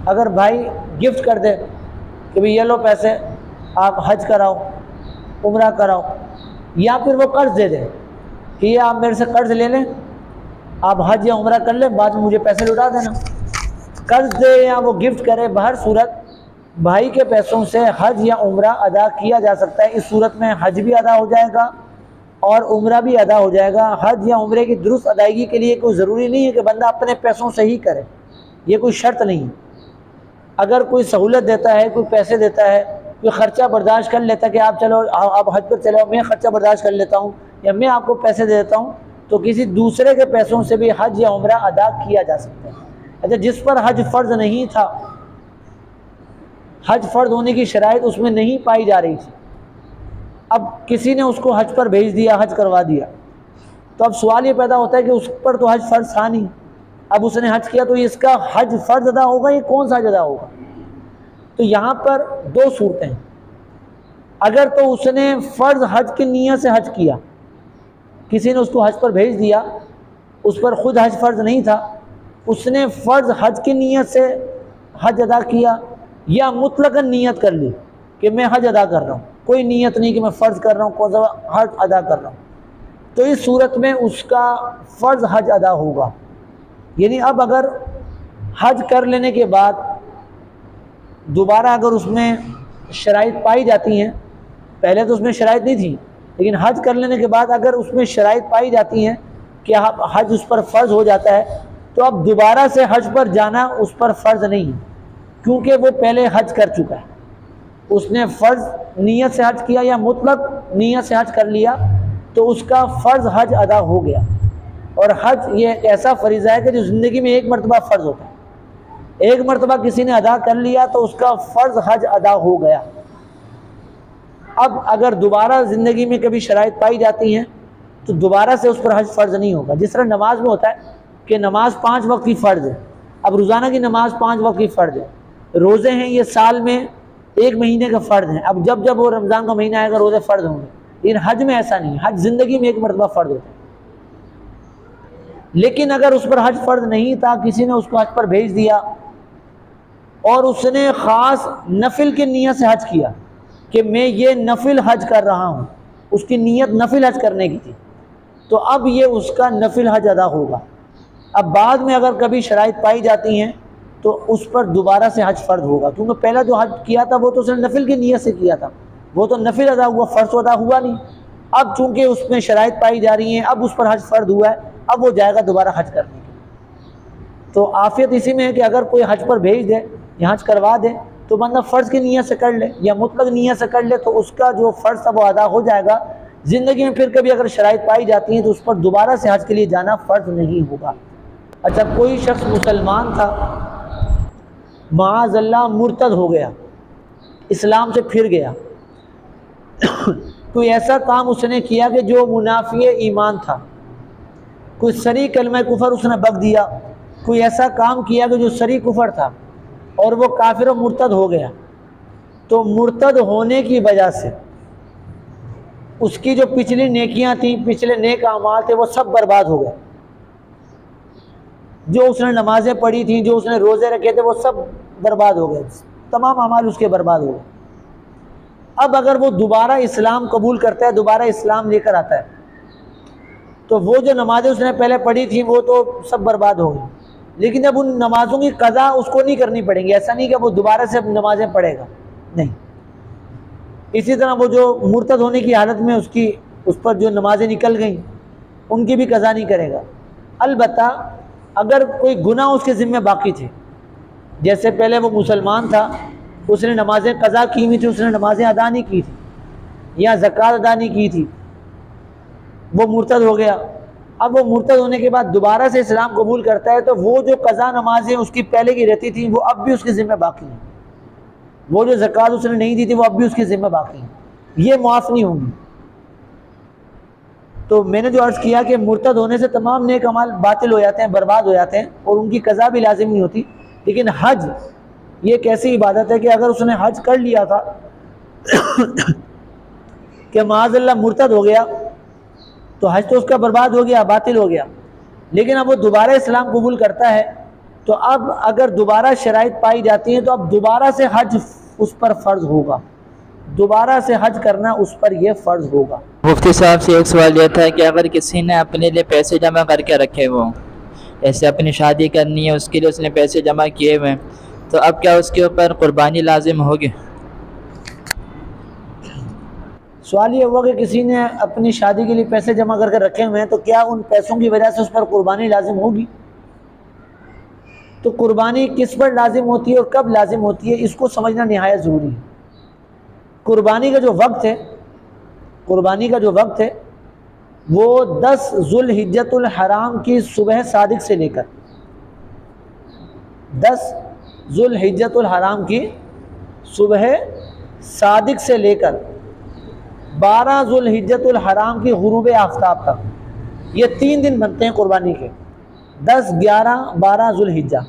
اگر بھائی گفٹ کر دے کہ بھئی یہ لو پیسے، آپ حج کراؤ، عمرہ کراؤ، یا پھر وہ قرض دے دے کہ یہ آپ میرے سے قرض لے لیں، آپ حج یا عمرہ کر لیں، بعد میں مجھے پیسے لوٹا دینا، قرض دے یا وہ گفٹ کرے، بہر صورت بھائی کے پیسوں سے حج یا عمرہ ادا کیا جا سکتا ہے۔ اس صورت میں حج بھی ادا ہو جائے گا اور عمرہ بھی ادا ہو جائے گا۔ حج یا عمرے کی درست ادائیگی کے لیے کوئی ضروری نہیں ہے کہ بندہ اپنے پیسوں سے ہی کرے، یہ کوئی شرط نہیں ہے۔ اگر کوئی سہولت دیتا ہے، کوئی پیسے دیتا ہے، کوئی خرچہ برداشت کر لیتا ہے کہ آپ چلو آپ حج پر چلو، میں خرچہ برداشت کر لیتا ہوں یا میں آپ کو پیسے دے دیتا ہوں، تو کسی دوسرے کے پیسوں سے بھی حج یا عمرہ ادا کیا جا سکتا ہے۔ اچھا، جس پر حج فرض نہیں تھا، حج فرض ہونے کی شرائط اس میں نہیں پائی جا رہی تھی، اب کسی نے اس کو حج پر بھیج دیا، حج کروا دیا، تو اب سوال یہ پیدا ہوتا ہے کہ اس پر تو حج فرض تھا نہیں، اب اس نے حج کیا تو اس کا حج فرض ادا ہوگا، یہ کون سا حج ادا ہوگا؟ تو یہاں پر دو صورتیں ہیں. اگر تو اس نے فرض حج کی نیت سے حج کیا، کسی نے اس کو حج پر بھیج دیا، اس پر خود حج فرض نہیں تھا، اس نے فرض حج کی نیت سے حج ادا کیا، یا مطلقاً نیت کر لی کہ میں حج ادا کر رہا ہوں، کوئی نیت نہیں کہ میں فرض کر رہا ہوں، کون سا حج ادا کر رہا ہوں، تو اس صورت میں اس کا فرض حج ادا ہوگا. یعنی اب اگر حج کر لینے کے بعد دوبارہ اگر اس میں شرائط پائی جاتی ہیں، پہلے تو اس میں شرائط نہیں تھی، لیکن حج کر لینے کے بعد اگر اس میں شرائط پائی جاتی ہیں کہ حج اس پر فرض ہو جاتا ہے، تو اب دوبارہ سے حج پر جانا اس پر فرض نہیں ہے، کیونکہ وہ پہلے حج کر چکا ہے. اس نے فرض نیت سے حج کیا یا مطلق نیت سے حج کر لیا تو اس کا فرض حج ادا ہو گیا. اور حج یہ ایک ایسا فریضہ ہے کہ جو زندگی میں ایک مرتبہ فرض ہوتا ہے، ایک مرتبہ کسی نے ادا کر لیا تو اس کا فرض حج ادا ہو گیا. اب اگر دوبارہ زندگی میں کبھی شرائط پائی جاتی ہیں تو دوبارہ سے اس پر حج فرض نہیں ہوگا. جس طرح نماز میں ہوتا ہے کہ نماز 5 وقت کی فرض ہے، اب روزانہ کی نماز 5 وقت کی فرض ہے، روزے ہیں یہ سال میں 1 مہینے کا فرض ہیں، اب جب وہ رمضان کا مہینہ آئے گا روزے فرض ہوں گے. لیکن حج میں ایسا نہیں، حج زندگی میں ایک مرتبہ فرض ہوتا ہے. لیکن اگر اس پر حج فرض نہیں تھا، کسی نے اس کو حج پر بھیج دیا اور اس نے خاص نفل کی نیت سے حج کیا کہ میں یہ نفل حج کر رہا ہوں، اس کی نیت نفل حج کرنے کی تھی، تو اب یہ اس کا نفل حج ادا ہوگا. اب بعد میں اگر کبھی شرائط پائی جاتی ہیں تو اس پر دوبارہ سے حج فرض ہوگا، کیونکہ پہلا جو حج کیا تھا وہ تو اس نے نفل کی نیت سے کیا تھا، وہ تو نفل ادا ہوا، فرض ادا ہوا نہیں. اب چونکہ اس میں شرائط پائی جا رہی ہیں، اب اس پر حج فرض ہوا ہے، اب وہ جائے گا دوبارہ حج کرنے کے. تو عافیت اسی میں ہے کہ اگر کوئی حج پر بھیج دے یا حج کروا دے تو بندہ فرض کی نیت سے کر لے یا مطلق نیت سے کر لے تو اس کا جو فرض تھا وہ ادا ہو جائے گا. زندگی میں پھر کبھی اگر شرائط پائی جاتی ہیں تو اس پر دوبارہ سے حج کے لیے جانا فرض نہیں ہوگا. اچھا، کوئی شخص مسلمان تھا، معاذ اللہ مرتد ہو گیا، اسلام سے پھر گیا، کوئی ایسا کام اس نے کیا کہ جو منافی ایمان تھا، کوئی صریح کلمہ کفر اس نے بک دیا، کوئی ایسا کام کیا کہ جو صریح کفر تھا اور وہ کافر و مرتد ہو گیا، تو مرتد ہونے کی وجہ سے اس کی جو پچھلی نیکیاں تھیں، پچھلے نیک اعمال تھے، وہ سب برباد ہو گئے. جو اس نے نمازیں پڑھی تھیں، جو اس نے روزے رکھے تھے، وہ سب برباد ہو گئے، تمام اعمال اس کے برباد ہو گئے. اب اگر وہ دوبارہ اسلام قبول کرتا ہے، دوبارہ اسلام لے کر آتا ہے، تو وہ جو نمازیں اس نے پہلے پڑھی تھیں وہ تو سب برباد ہو گئی، لیکن جب ان نمازوں کی قضا اس کو نہیں کرنی پڑیں گی. ایسا نہیں کہ وہ دوبارہ سے نمازیں پڑھے گا، نہیں. اسی طرح وہ جو مرتد ہونے کی حالت میں اس پر جو نمازیں نکل گئیں ان کی بھی قضا نہیں کرے گا. البتہ اگر کوئی گناہ اس کے ذمہ باقی تھے، جیسے پہلے وہ مسلمان تھا، اس نے نمازیں قضا کی ہوئی تھی، اس نے نمازیں ادا نہیں کی تھی یا زکوٰۃ ادا نہیں کی تھی، وہ مرتد ہو گیا. اب وہ مرتد ہونے کے بعد دوبارہ سے اسلام قبول کرتا ہے تو وہ جو قضا نمازیں اس کی پہلے کی رہتی تھیں وہ اب بھی اس کے ذمہ باقی ہیں، وہ جو زکوٰۃ اس نے نہیں دی تھی وہ اب بھی اس کے ذمہ باقی ہیں، یہ معاف نہیں ہوں گی. تو میں نے جو عرض کیا کہ مرتد ہونے سے تمام نیک اعمال باطل ہو جاتے ہیں، برباد ہو جاتے ہیں اور ان کی قضا بھی لازم نہیں ہوتی. لیکن حج یہ ایک ایسی عبادت ہے کہ اگر اس نے حج کر لیا تھا کہ معاذ اللہ مرتد ہو گیا تو حج تو اس کا برباد ہو گیا، باطل ہو گیا. لیکن اب وہ دوبارہ اسلام قبول کرتا ہے تو اب اگر دوبارہ شرائط پائی جاتی ہیں تو اب دوبارہ سے حج اس پر فرض ہوگا، دوبارہ سے حج کرنا اس پر یہ فرض ہوگا. مفتی صاحب سے ایک سوال یہ تھا کہ اگر کسی نے اپنے لیے پیسے جمع کر کے رکھے ہوئے، ایسے اپنی شادی کرنی ہے اس کے لیے اس نے پیسے جمع کیے ہوئے، تو اب کیا اس کے اوپر قربانی لازم ہوگی؟ سوال یہ ہوا کہ کسی نے اپنی شادی کے لیے پیسے جمع کر کے رکھے ہوئے ہیں تو کیا ان پیسوں کی وجہ سے اس پر قربانی لازم ہوگی؟ تو قربانی کس پر لازم ہوتی ہے اور کب لازم ہوتی ہے اس کو سمجھنا نہایت ضروری ہے. قربانی کا جو وقت ہے، قربانی کا جو وقت ہے وہ 10 ذوالحجۃ الحرام کی صبح صادق سے لے کر 10 ذوالحجۃ الحرام کی صبح صادق سے لے کر 12 ذوالحجۃ الحرام کی غروب آفتاب تک، یہ 3 دن بنتے ہیں قربانی کے، 10، 11، 12 ذوالحجہ۔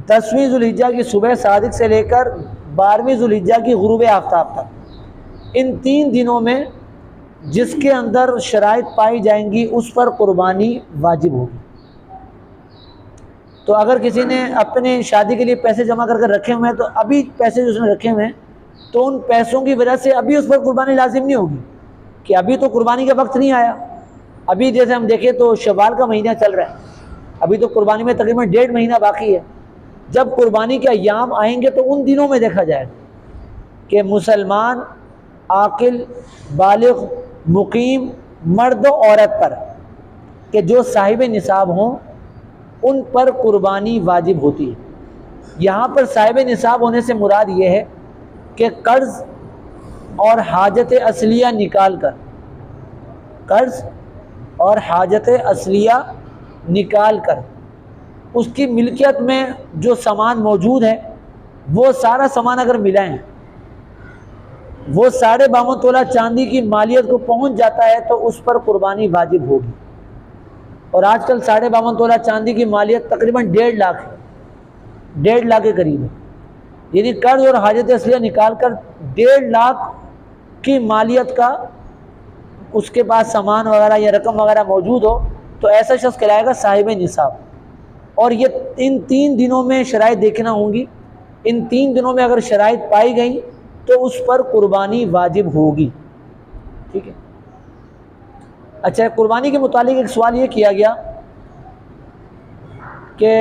10ویں ذوالحجہ کی صبح صادق سے لے کر 12ویں ذوالحجہ کی غروب آفتاب تک، ان 3 دنوں میں جس کے اندر شرائط پائی جائیں گی اس پر قربانی واجب ہوگی۔ تو اگر کسی نے اپنے شادی کے لیے پیسے جمع کر کے رکھے ہوئے ہیں، تو ابھی پیسے جو اس نے رکھے ہوئے ہیں تو ان پیسوں کی وجہ سے ابھی اس پر قربانی لازم نہیں ہوگی، کہ ابھی تو قربانی کا وقت نہیں آیا۔ ابھی جیسے ہم دیکھیں تو شوال کا مہینہ چل رہا ہے، ابھی تو قربانی میں تقریباً 1.5 مہینہ باقی ہے۔ جب قربانی کے ایام آئیں گے تو ان دنوں میں دیکھا جائے کہ مسلمان عاقل بالغ مقیم مرد و عورت پر کہ جو صاحب نصاب ہوں ان پر قربانی واجب ہوتی ہے۔ یہاں پر صاحب نصاب ہونے سے مراد یہ ہے کہ قرض اور حاجت اصلیہ نکال کر، قرض اور حاجت اصلیہ نکال کر اس کی ملکیت میں جو سامان موجود ہے وہ سارا سامان اگر ملائیں، وہ 52 تولہ چاندی کی مالیت کو پہنچ جاتا ہے تو اس پر قربانی واجب ہوگی۔ اور آج کل 52 تولہ چاندی کی مالیت تقریباً 1.5 لاکھ ہے، 1.5 لاکھ کے قریب ہے، یعنی قرض اور حاجت اصلیہ نکال کر 1.5 لاکھ کی مالیت کا اس کے پاس سامان وغیرہ یا رقم وغیرہ موجود ہو تو ایسا شخص کہلائے گا صاحب نصاب۔ اور یہ ان 3 دنوں میں شرائط دیکھنا ہوں گی، ان 3 دنوں میں اگر شرائط پائی گئیں تو اس پر قربانی واجب ہوگی، ٹھیک ہے۔ اچھا، قربانی کے متعلق ایک سوال یہ کیا گیا کہ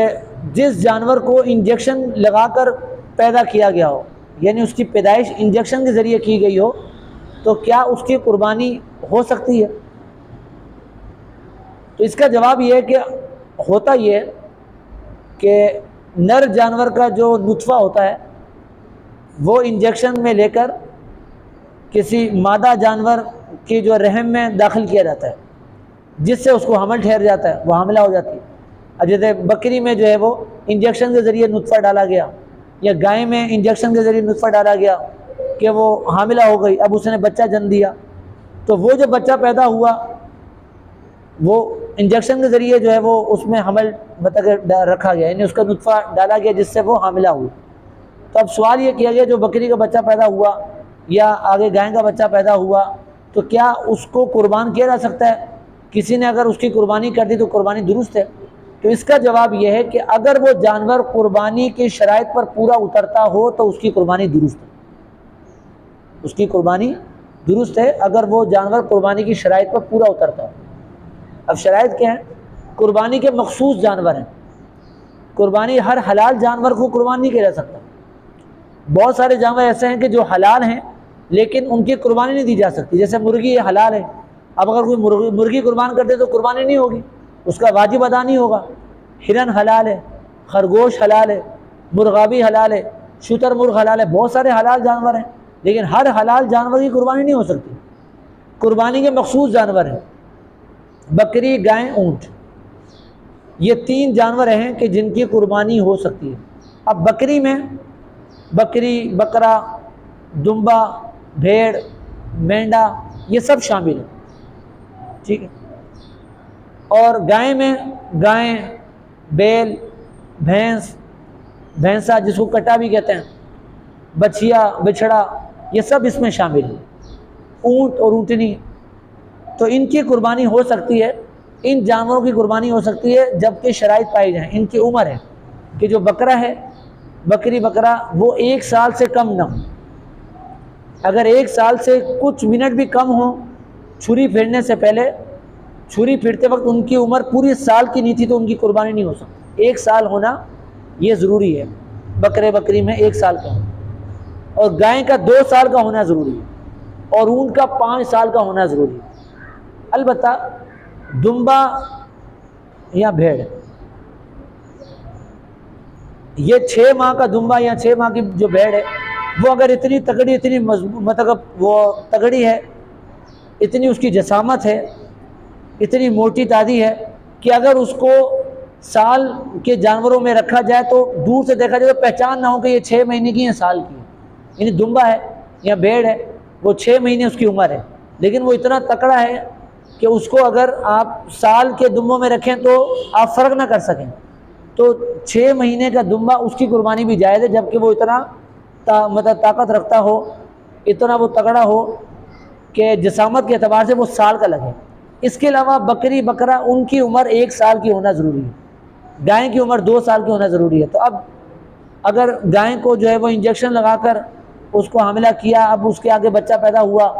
جس جانور کو انجیکشن لگا کر پیدا کیا گیا ہو، یعنی اس کی پیدائش انجیکشن کے ذریعے کی گئی ہو، تو کیا اس کی قربانی ہو سکتی ہے؟ تو اس کا جواب یہ ہے کہ ہوتا یہ ہے کہ نر جانور کا جو نطفہ ہوتا ہے وہ انجیکشن میں لے کر کسی مادہ جانور کی جو رحم میں داخل کیا جاتا ہے، جس سے اس کو حمل ٹھہر جاتا ہے، وہ حاملہ ہو جاتی ہے۔ اب جیسے بکری میں جو ہے وہ انجیکشن کے ذریعے نطفہ ڈالا گیا، یا گائے میں انجیکشن کے ذریعے نطفہ ڈالا گیا کہ وہ حاملہ ہو گئی، اب اس نے بچہ جنم دیا، تو وہ جو بچہ پیدا ہوا وہ انجیکشن کے ذریعے جو ہے وہ اس میں حمل رکھا گیا، یعنی اس کا نطفہ ڈالا گیا جس سے وہ حاملہ ہوئی۔ تو اب سوال یہ کیا گیا جو بکری کا بچہ پیدا ہوا یا آگے گائے کا بچہ پیدا ہوا تو کیا اس کو قربان کیا جا سکتا ہے؟ کسی نے اگر اس کی قربانی کر دی تو قربانی درست ہے؟ تو اس کا جواب یہ ہے کہ اگر وہ جانور قربانی کی شرائط پر پورا اترتا ہو تو اس کی قربانی درست ہے، اس کی قربانی درست ہے اگر وہ جانور قربانی کی شرائط پر پورا اترتا ہو۔ اب شرائط کیا ہیں؟ قربانی کے مخصوص جانور ہیں، قربانی ہر حلال جانور کو قربان نہیں کیا جا سکتا۔ بہت سارے جانور ایسے ہیں کہ جو حلال ہیں لیکن ان کی قربانی نہیں دی جا سکتی، جیسے مرغی یہ حلال ہے، اب اگر کوئی مرغی قربان کر دے تو قربانی نہیں ہوگی، اس کا واجب ادا نہیں ہوگا۔ ہرن حلال ہے، خرگوش حلال ہے، مرغابی حلال ہے، شتر مرغ حلال ہے، بہت سارے حلال جانور ہیں، لیکن ہر حلال جانور کی قربانی نہیں ہو سکتی۔ قربانی کے مخصوص جانور ہیں بکری، گائے، اونٹ، یہ 3 جانور ہیں کہ جن کی قربانی ہو سکتی ہے۔ اب بکری میں بکری، بکرا، دمبا، بھیڑ، مینڈا یہ سب شامل ہیں، ٹھیک ہے۔ اور گائے میں گائیں، بیل، بھینس، بھینسا جس کو کٹا بھی کہتے ہیں، بچھیا، بچھڑا، یہ سب اس میں شامل ہیں، اونٹ اور اونٹنی، تو ان کی قربانی ہو سکتی ہے، ان جانوروں کی قربانی ہو سکتی ہے جب کہ شرائط پائی جائیں۔ ان کی عمر ہے کہ جو بکرا ہے، بکری بکرا، وہ 1 سال سے کم نہ ہو، اگر 1 سال سے کچھ منٹ بھی کم ہوں چھری پھیرنے سے پہلے، چھری پھیرتے وقت ان کی عمر پوری سال کی نہیں تھی تو ان کی قربانی نہیں ہو سکتی۔ 1 سال ہونا یہ ضروری ہے، بکرے بکری میں 1 سال کا ہونا، اور گائے کا 2 سال کا ہونا ضروری ہے، اور اونٹ کا 5 سال کا ہونا ضروری ہے۔ البتہ دمبا یا بھیڑ یہ 6 ماہ کا دمبا یا 6 ماہ کی جو بھیڑ ہے وہ اگر اتنی تگڑی، اتنی مطلب وہ تگڑی ہے، اتنی اس کی جسامت ہے، اتنی موٹی تازی ہے کہ اگر اس کو سال کے جانوروں میں رکھا جائے تو دور سے دیکھا جائے تو پہچان نہ ہو کہ یہ 6 مہینے کی ہے، سال کی ہے، یعنی دمبا ہے یا بھیڑ ہے، وہ 6 مہینے اس کی عمر ہے، لیکن وہ اتنا تکڑا ہے کہ اس کو اگر آپ سال کے دمبوں میں رکھیں تو آپ فرق نہ کر سکیں، تو 6 مہینے کا دمبا اس کی قربانی بھی جائز ہے، جبکہ وہ اتنا مطلب طاقت رکھتا ہو، اتنا وہ تگڑا ہو کہ جسامت کے اعتبار سے وہ سال کا لگے۔ اس کے علاوہ بکری بکرا ان کی عمر 1 سال کی ہونا ضروری ہے، گائے کی عمر 2 سال کی ہونا ضروری ہے۔ تو اب اگر گائے کو جو ہے وہ انجیکشن لگا کر اس کو حاملہ کیا، اب اس کے آگے بچہ پیدا ہوا،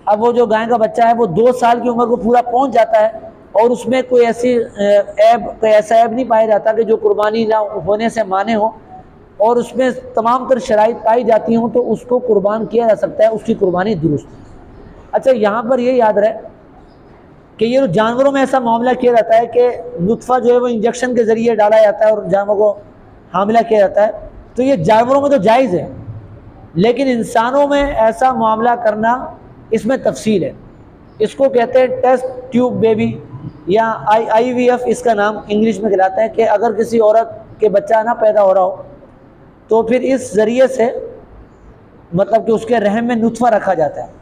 اب وہ جو گائے کا بچہ ہے وہ 2 سال کی عمر کو پورا پہنچ جاتا ہے اور اس میں کوئی ایسا عیب نہیں پایا جاتا کہ جو قربانی نہ ہونے سے مانے ہو، اور اس میں تمام تر شرائط پائی جاتی ہوں، تو اس کو قربان کیا جا سکتا ہے، اس کی قربانی درست ہے۔ اچھا، یہاں پر یہ یاد رہے کہ یہ جانوروں میں ایسا معاملہ کیا جاتا ہے کہ نطفہ جو ہے وہ انجیکشن کے ذریعے ڈالا جاتا ہے اور جانوروں کو حاملہ کیا جاتا ہے، تو یہ جانوروں میں تو جائز ہے، لیکن انسانوں میں ایسا معاملہ کرنا اس میں تفصیل ہے۔ اس کو کہتے ہیں ٹیسٹ ٹیوب بیبی یا IVF اس کا نام انگلش میں کہلاتا ہے، کہ اگر کسی عورت کے بچہ نہ پیدا ہو رہا ہو تو پھر اس ذریعے سے مطلب کہ اس کے رحم میں نطفہ رکھا جاتا ہے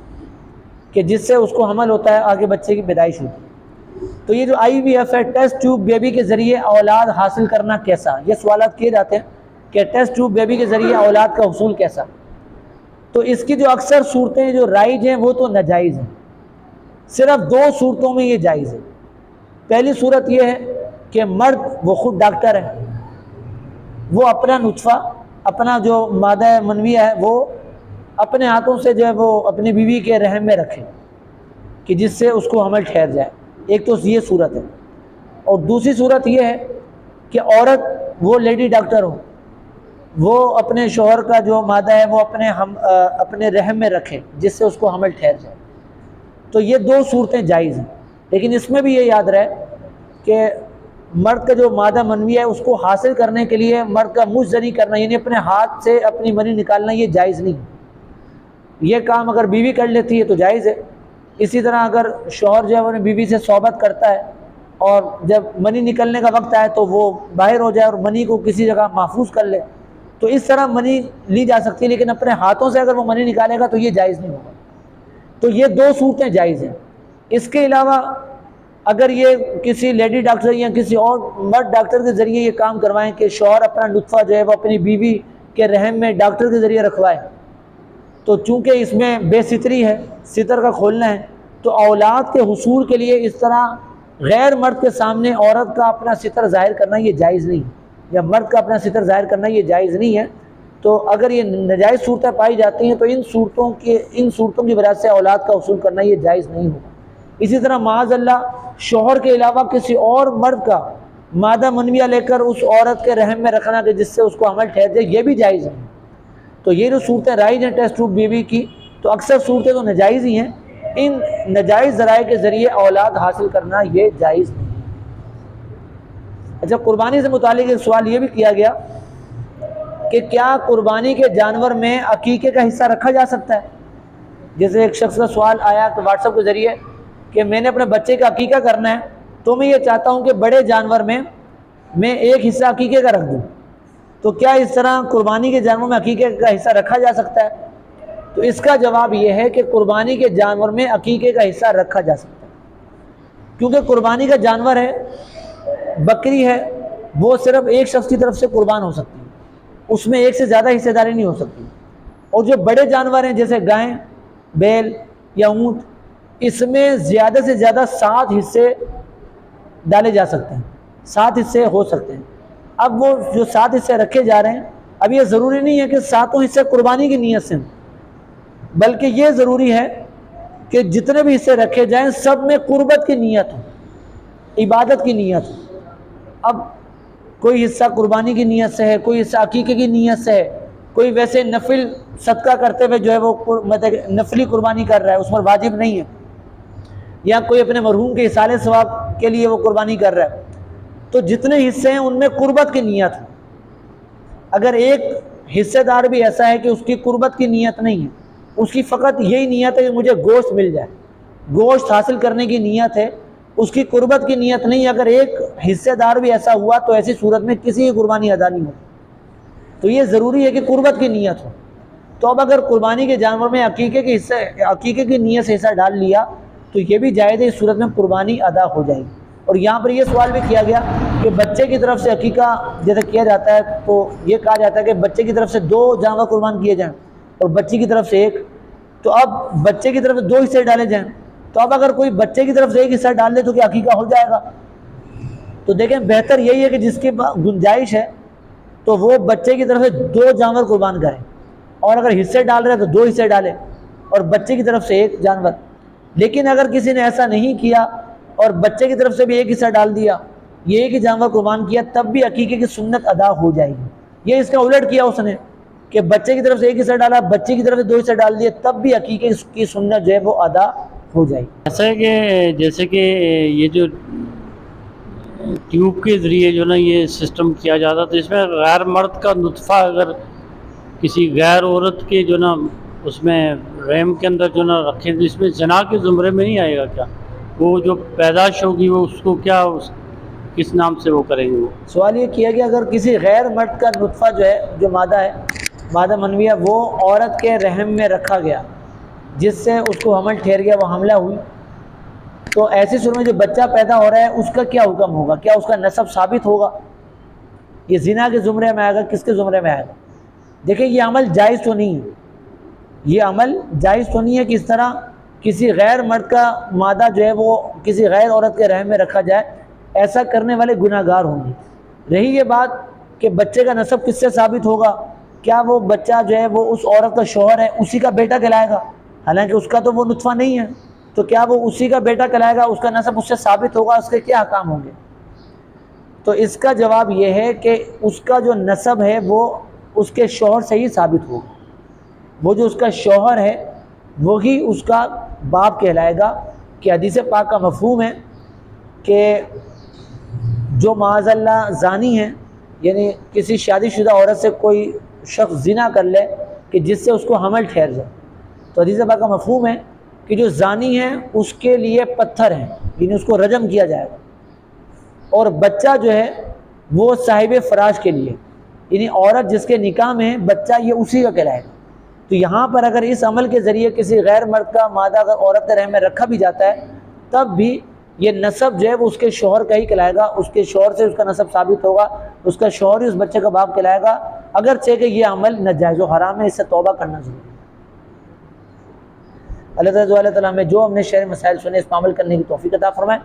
کہ جس سے اس کو حمل ہوتا ہے، آگے بچے کی پیدائش ہوتی ہے۔ تو یہ جو IVF ہے، ٹیسٹ ٹیوب بیبی کے ذریعے اولاد حاصل کرنا کیسا، یہ سوالات کیے جاتے ہیں کہ ٹیسٹ ٹیوب بیبی کے ذریعے اولاد کا حصول کیسا۔ تو اس کی جو اکثر صورتیں جو رائج ہیں وہ تو ناجائز ہیں، صرف 2 صورتوں میں یہ جائز ہے۔ پہلی صورت یہ ہے کہ مرد وہ خود ڈاکٹر ہے، وہ اپنا نطفہ، اپنا جو مادہ منویہ ہے وہ اپنے ہاتھوں سے جو ہے وہ اپنی بیوی کے رحم میں رکھے کہ جس سے اس کو حمل ٹھہر جائے، ایک تو یہ صورت ہے۔ اور دوسری صورت یہ ہے کہ عورت وہ لیڈی ڈاکٹر ہو، وہ اپنے شوہر کا جو مادہ ہے وہ اپنے رحم میں رکھے جس سے اس کو حمل ٹھہر جائے۔ تو یہ 2 صورتیں جائز ہیں، لیکن اس میں بھی یہ یاد رہے کہ مرد کا جو مادہ منوی ہے اس کو حاصل کرنے کے لیے مرد کا منہ زنی کرنا، یعنی اپنے ہاتھ سے اپنی منی نکالنا، یہ جائز نہیں ہے۔ یہ کام اگر بیوی کر لیتی ہے تو جائز ہے۔ اسی طرح اگر شوہر جو ہے وہ بیوی سے صحبت کرتا ہے اور جب منی نکلنے کا وقت آئے تو وہ باہر ہو جائے اور منی کو کسی جگہ محفوظ کر لے، تو اس طرح منی لی جا سکتی ہے، لیکن اپنے ہاتھوں سے اگر وہ منی نکالے گا تو یہ جائز نہیں ہوگا۔ تو یہ 2 صورتیں جائز ہیں۔ اس کے علاوہ اگر یہ کسی لیڈی ڈاکٹر یا کسی اور مرد ڈاکٹر کے ذریعے یہ کام کروائیں کہ شوہر اپنا نطفہ جو ہے وہ اپنی بیوی کے رحم میں ڈاکٹر کے ذریعے رکھوائے، تو چونکہ اس میں بے ستری ہے، ستر کا کھولنا ہے، تو اولاد کے حصول کے لیے اس طرح غیر مرد کے سامنے عورت کا اپنا ستر ظاہر کرنا یہ جائز نہیں ہے، یا مرد کا اپنا ستر ظاہر کرنا یہ جائز نہیں ہے۔ تو اگر یہ ناجائز صورتیں پائی جاتی ہیں تو ان صورتوں کی وجہ سے اولاد کا حصول کرنا یہ جائز نہیں ہوگا۔ اسی طرح معاذ اللہ شوہر کے علاوہ کسی اور مرد کا مادہ منویہ لے کر اس عورت کے رحم میں رکھنا کہ جس سے اس کو حمل ٹھہر جائے، یہ بھی جائز ہے۔ تو یہ جو صورتیں رائج ہیں ٹیسٹ ٹیوب بیبی کی، تو اکثر صورتیں تو ناجائز ہی ہیں، ان ناجائز ذرائع کے ذریعے اولاد حاصل کرنا یہ جائز نہیں ہے۔ اچھا، قربانی سے متعلق ایک سوال یہ بھی کیا گیا کہ کیا قربانی کے جانور میں عقیقے کا حصہ رکھا جا سکتا ہے؟ جیسے ایک شخص کا سوال آیا کہ واٹس ایپ کے ذریعے کہ میں نے اپنے بچے کا عقیقہ کرنا ہے، تو میں یہ چاہتا ہوں کہ بڑے جانور میں ایک حصہ عقیقے کا رکھ دوں، تو کیا اس طرح قربانی کے جانوروں میں عقیقے کا حصہ رکھا جا سکتا ہے؟ تو اس کا جواب یہ ہے کہ قربانی کے جانور میں عقیقے کا حصہ رکھا جا سکتا ہے، کیونکہ قربانی کا جانور ہے، بکری ہے، وہ صرف ایک شخص کی طرف سے قربان ہو سکتی ہے، اس میں ایک سے زیادہ حصہ داری نہیں ہو سکتی۔ اور جو بڑے جانور ہیں جیسے گائیں، بیل یا اونٹ، اس میں زیادہ سے زیادہ 7 حصے ڈالے جا سکتے ہیں، 7 حصے ہو سکتے ہیں۔ اب وہ جو 7 حصے رکھے جا رہے ہیں، اب یہ ضروری نہیں ہے کہ 7 حصے قربانی کی نیت سے ہوں، بلکہ یہ ضروری ہے کہ جتنے بھی حصے رکھے جائیں سب میں قربت کی نیت ہو، عبادت کی نیت ہو۔ اب کوئی حصہ قربانی کی نیت سے ہے، کوئی حصہ عقیقے کی نیت سے ہے، کوئی ویسے نفل صدقہ کرتے ہوئے جو ہے وہ مطلب نفلی قربانی کر رہا ہے، اس پر واجب نہیں ہے، یا کوئی اپنے مرحوم کے اصالہ ثواب کے لیے وہ قربانی کر رہا ہے، تو جتنے حصے ہیں ان میں قربت کی نیت ہے۔ اگر ایک حصے دار بھی ایسا ہے کہ اس کی قربت کی نیت نہیں ہے، اس کی فقط یہی نیت ہے کہ مجھے گوشت مل جائے، گوشت حاصل کرنے کی نیت ہے، اس کی قربت کی نیت نہیں، اگر ایک حصے دار بھی ایسا ہوا تو ایسی صورت میں کسی کی قربانی ادا نہیں ہوتی۔ تو یہ ضروری ہے کہ قربت کی نیت ہو۔ تو اب اگر قربانی کے جانور میں عقیقے کے حصے، عقیقے کی نیت سے حصہ ڈال لیا تو یہ بھی جائز ہے، اس صورت میں قربانی ادا ہو جائے گی۔ اور یہاں پر یہ سوال بھی کیا گیا کہ بچے کی طرف سے عقیقہ جیسے کیا جاتا ہے تو یہ کہا جاتا ہے کہ بچے کی طرف سے 2 جانور قربان کیے جائیں اور بچی کی طرف سے 1، تو اب بچے کی طرف سے 2 حصے ڈالے جائیں، تو اب اگر کوئی بچے کی طرف سے 1 حصہ ڈال دے تو کیا عقیقہ ہو جائے گا؟ تو دیکھیں بہتر یہی ہے کہ جس کی گنجائش ہے تو وہ بچے کی طرف سے 2 جانور قربان کریں، اور اگر حصے ڈال رہے ہیں تو 2 حصے ڈالیں اور بچے کی طرف سے 1 جانور۔ لیکن اگر کسی نے ایسا نہیں کیا اور بچے کی طرف سے بھی 1 حصہ ڈال دیا، یہ ایک ہی جانور قربان کیا، تب بھی عقیقے کی سنت ادا ہو جائے گی۔ یہ اس کا الٹ کیا اس نے کہ بچے کی طرف سے 1 حصہ ڈالا، بچی کی طرف سے 2 حصے ڈال دیے، تب بھی عقیقے کی سنت جو ہے وہ ادا ہو جائے گی۔ ایسا ہے کہ جیسے کہ یہ جو ٹیوب کے ذریعے جو نا یہ سسٹم کیا جاتا، تو اس میں غیر مرد کا نطفہ اگر کسی غیر عورت کے جو نا اس میں رحم کے اندر جو نا رکھے تو اس میں زنا کے زمرے میں نہیں آئے گا کیا؟ وہ جو پیدائش ہوگی وہ اس کو کیا کس نام سے وہ کریں گے؟ وہ سوال یہ کیا کہ اگر کسی غیر مرد کا نطفہ جو ہے، جو مادہ ہے، مادہ منویہ، وہ عورت کے رحم میں رکھا گیا جس سے اس کو حمل ٹھہر گیا، وہ حاملہ ہوئی، تو ایسی صورت میں جو بچہ پیدا ہو رہا ہے اس کا کیا حکم ہوگا؟ کیا اس کا نسب ثابت ہوگا؟ یہ زنا کے زمرے میں آئے گا؟ کس کے زمرے میں آئے گا؟ دیکھیں یہ عمل جائز تو نہیں ہے، یہ عمل جائز تو نہیں ہے کہ اس طرح کسی غیر مرد کا مادہ جو ہے وہ کسی غیر عورت کے رحم میں رکھا جائے، ایسا کرنے والے گناہ گار ہوں گے۔ رہی یہ بات کہ بچے کا نسب کس سے ثابت ہوگا، کیا وہ بچہ جو ہے وہ اس عورت کا شوہر ہے، اسی کا بیٹا کہلائے گا؟ حالانکہ اس کا تو وہ نطفہ نہیں ہے، تو کیا وہ اسی کا بیٹا کہلائے گا؟ اس کا نسب اس سے ثابت ہوگا، اس کے کیا احکام ہوں گے؟ تو اس کا جواب یہ ہے کہ اس کا جو نسب ہے وہ اس کے شوہر سے ہی ثابت ہوگا، وہ جو اس کا شوہر ہے وہی اس کا باپ کہلائے گا، کہ حدیث پاک کا مفہوم ہے کہ جو معاذ اللہ زانی ہے، یعنی کسی شادی شدہ عورت سے کوئی شخص زنا کر لے کہ جس سے اس کو حمل ٹھہر جائے، تو حدیث پاک کا مفہوم ہے کہ جو زانی ہے اس کے لیے پتھر ہیں، یعنی اس کو رجم کیا جائے گا، اور بچہ جو ہے وہ صاحب فراش کے لیے، یعنی عورت جس کے نکاح میں ہے بچہ یہ اسی کا کہلائے گا۔ تو یہاں پر اگر اس عمل کے ذریعے کسی غیر مرد کا مادہ اگر عورت کے رحم میں رکھا بھی جاتا ہے، تب بھی یہ نسب جو ہے وہ اس کے شوہر کا ہی کہلائے گا، اس کے شوہر سے اس کا نسب ثابت ہوگا، اس کا شوہر ہی اس بچے کا باپ کہلائے گا، اگرچہ کہ یہ عمل ناجائز و حرام ہے، اس سے توبہ کرنا ضروری ہے۔ اللہ تعالیٰ ہمیں جو ہم نے شرعی مسائل سنے اس پر عمل کرنے کی توفیق عطا فرمائے۔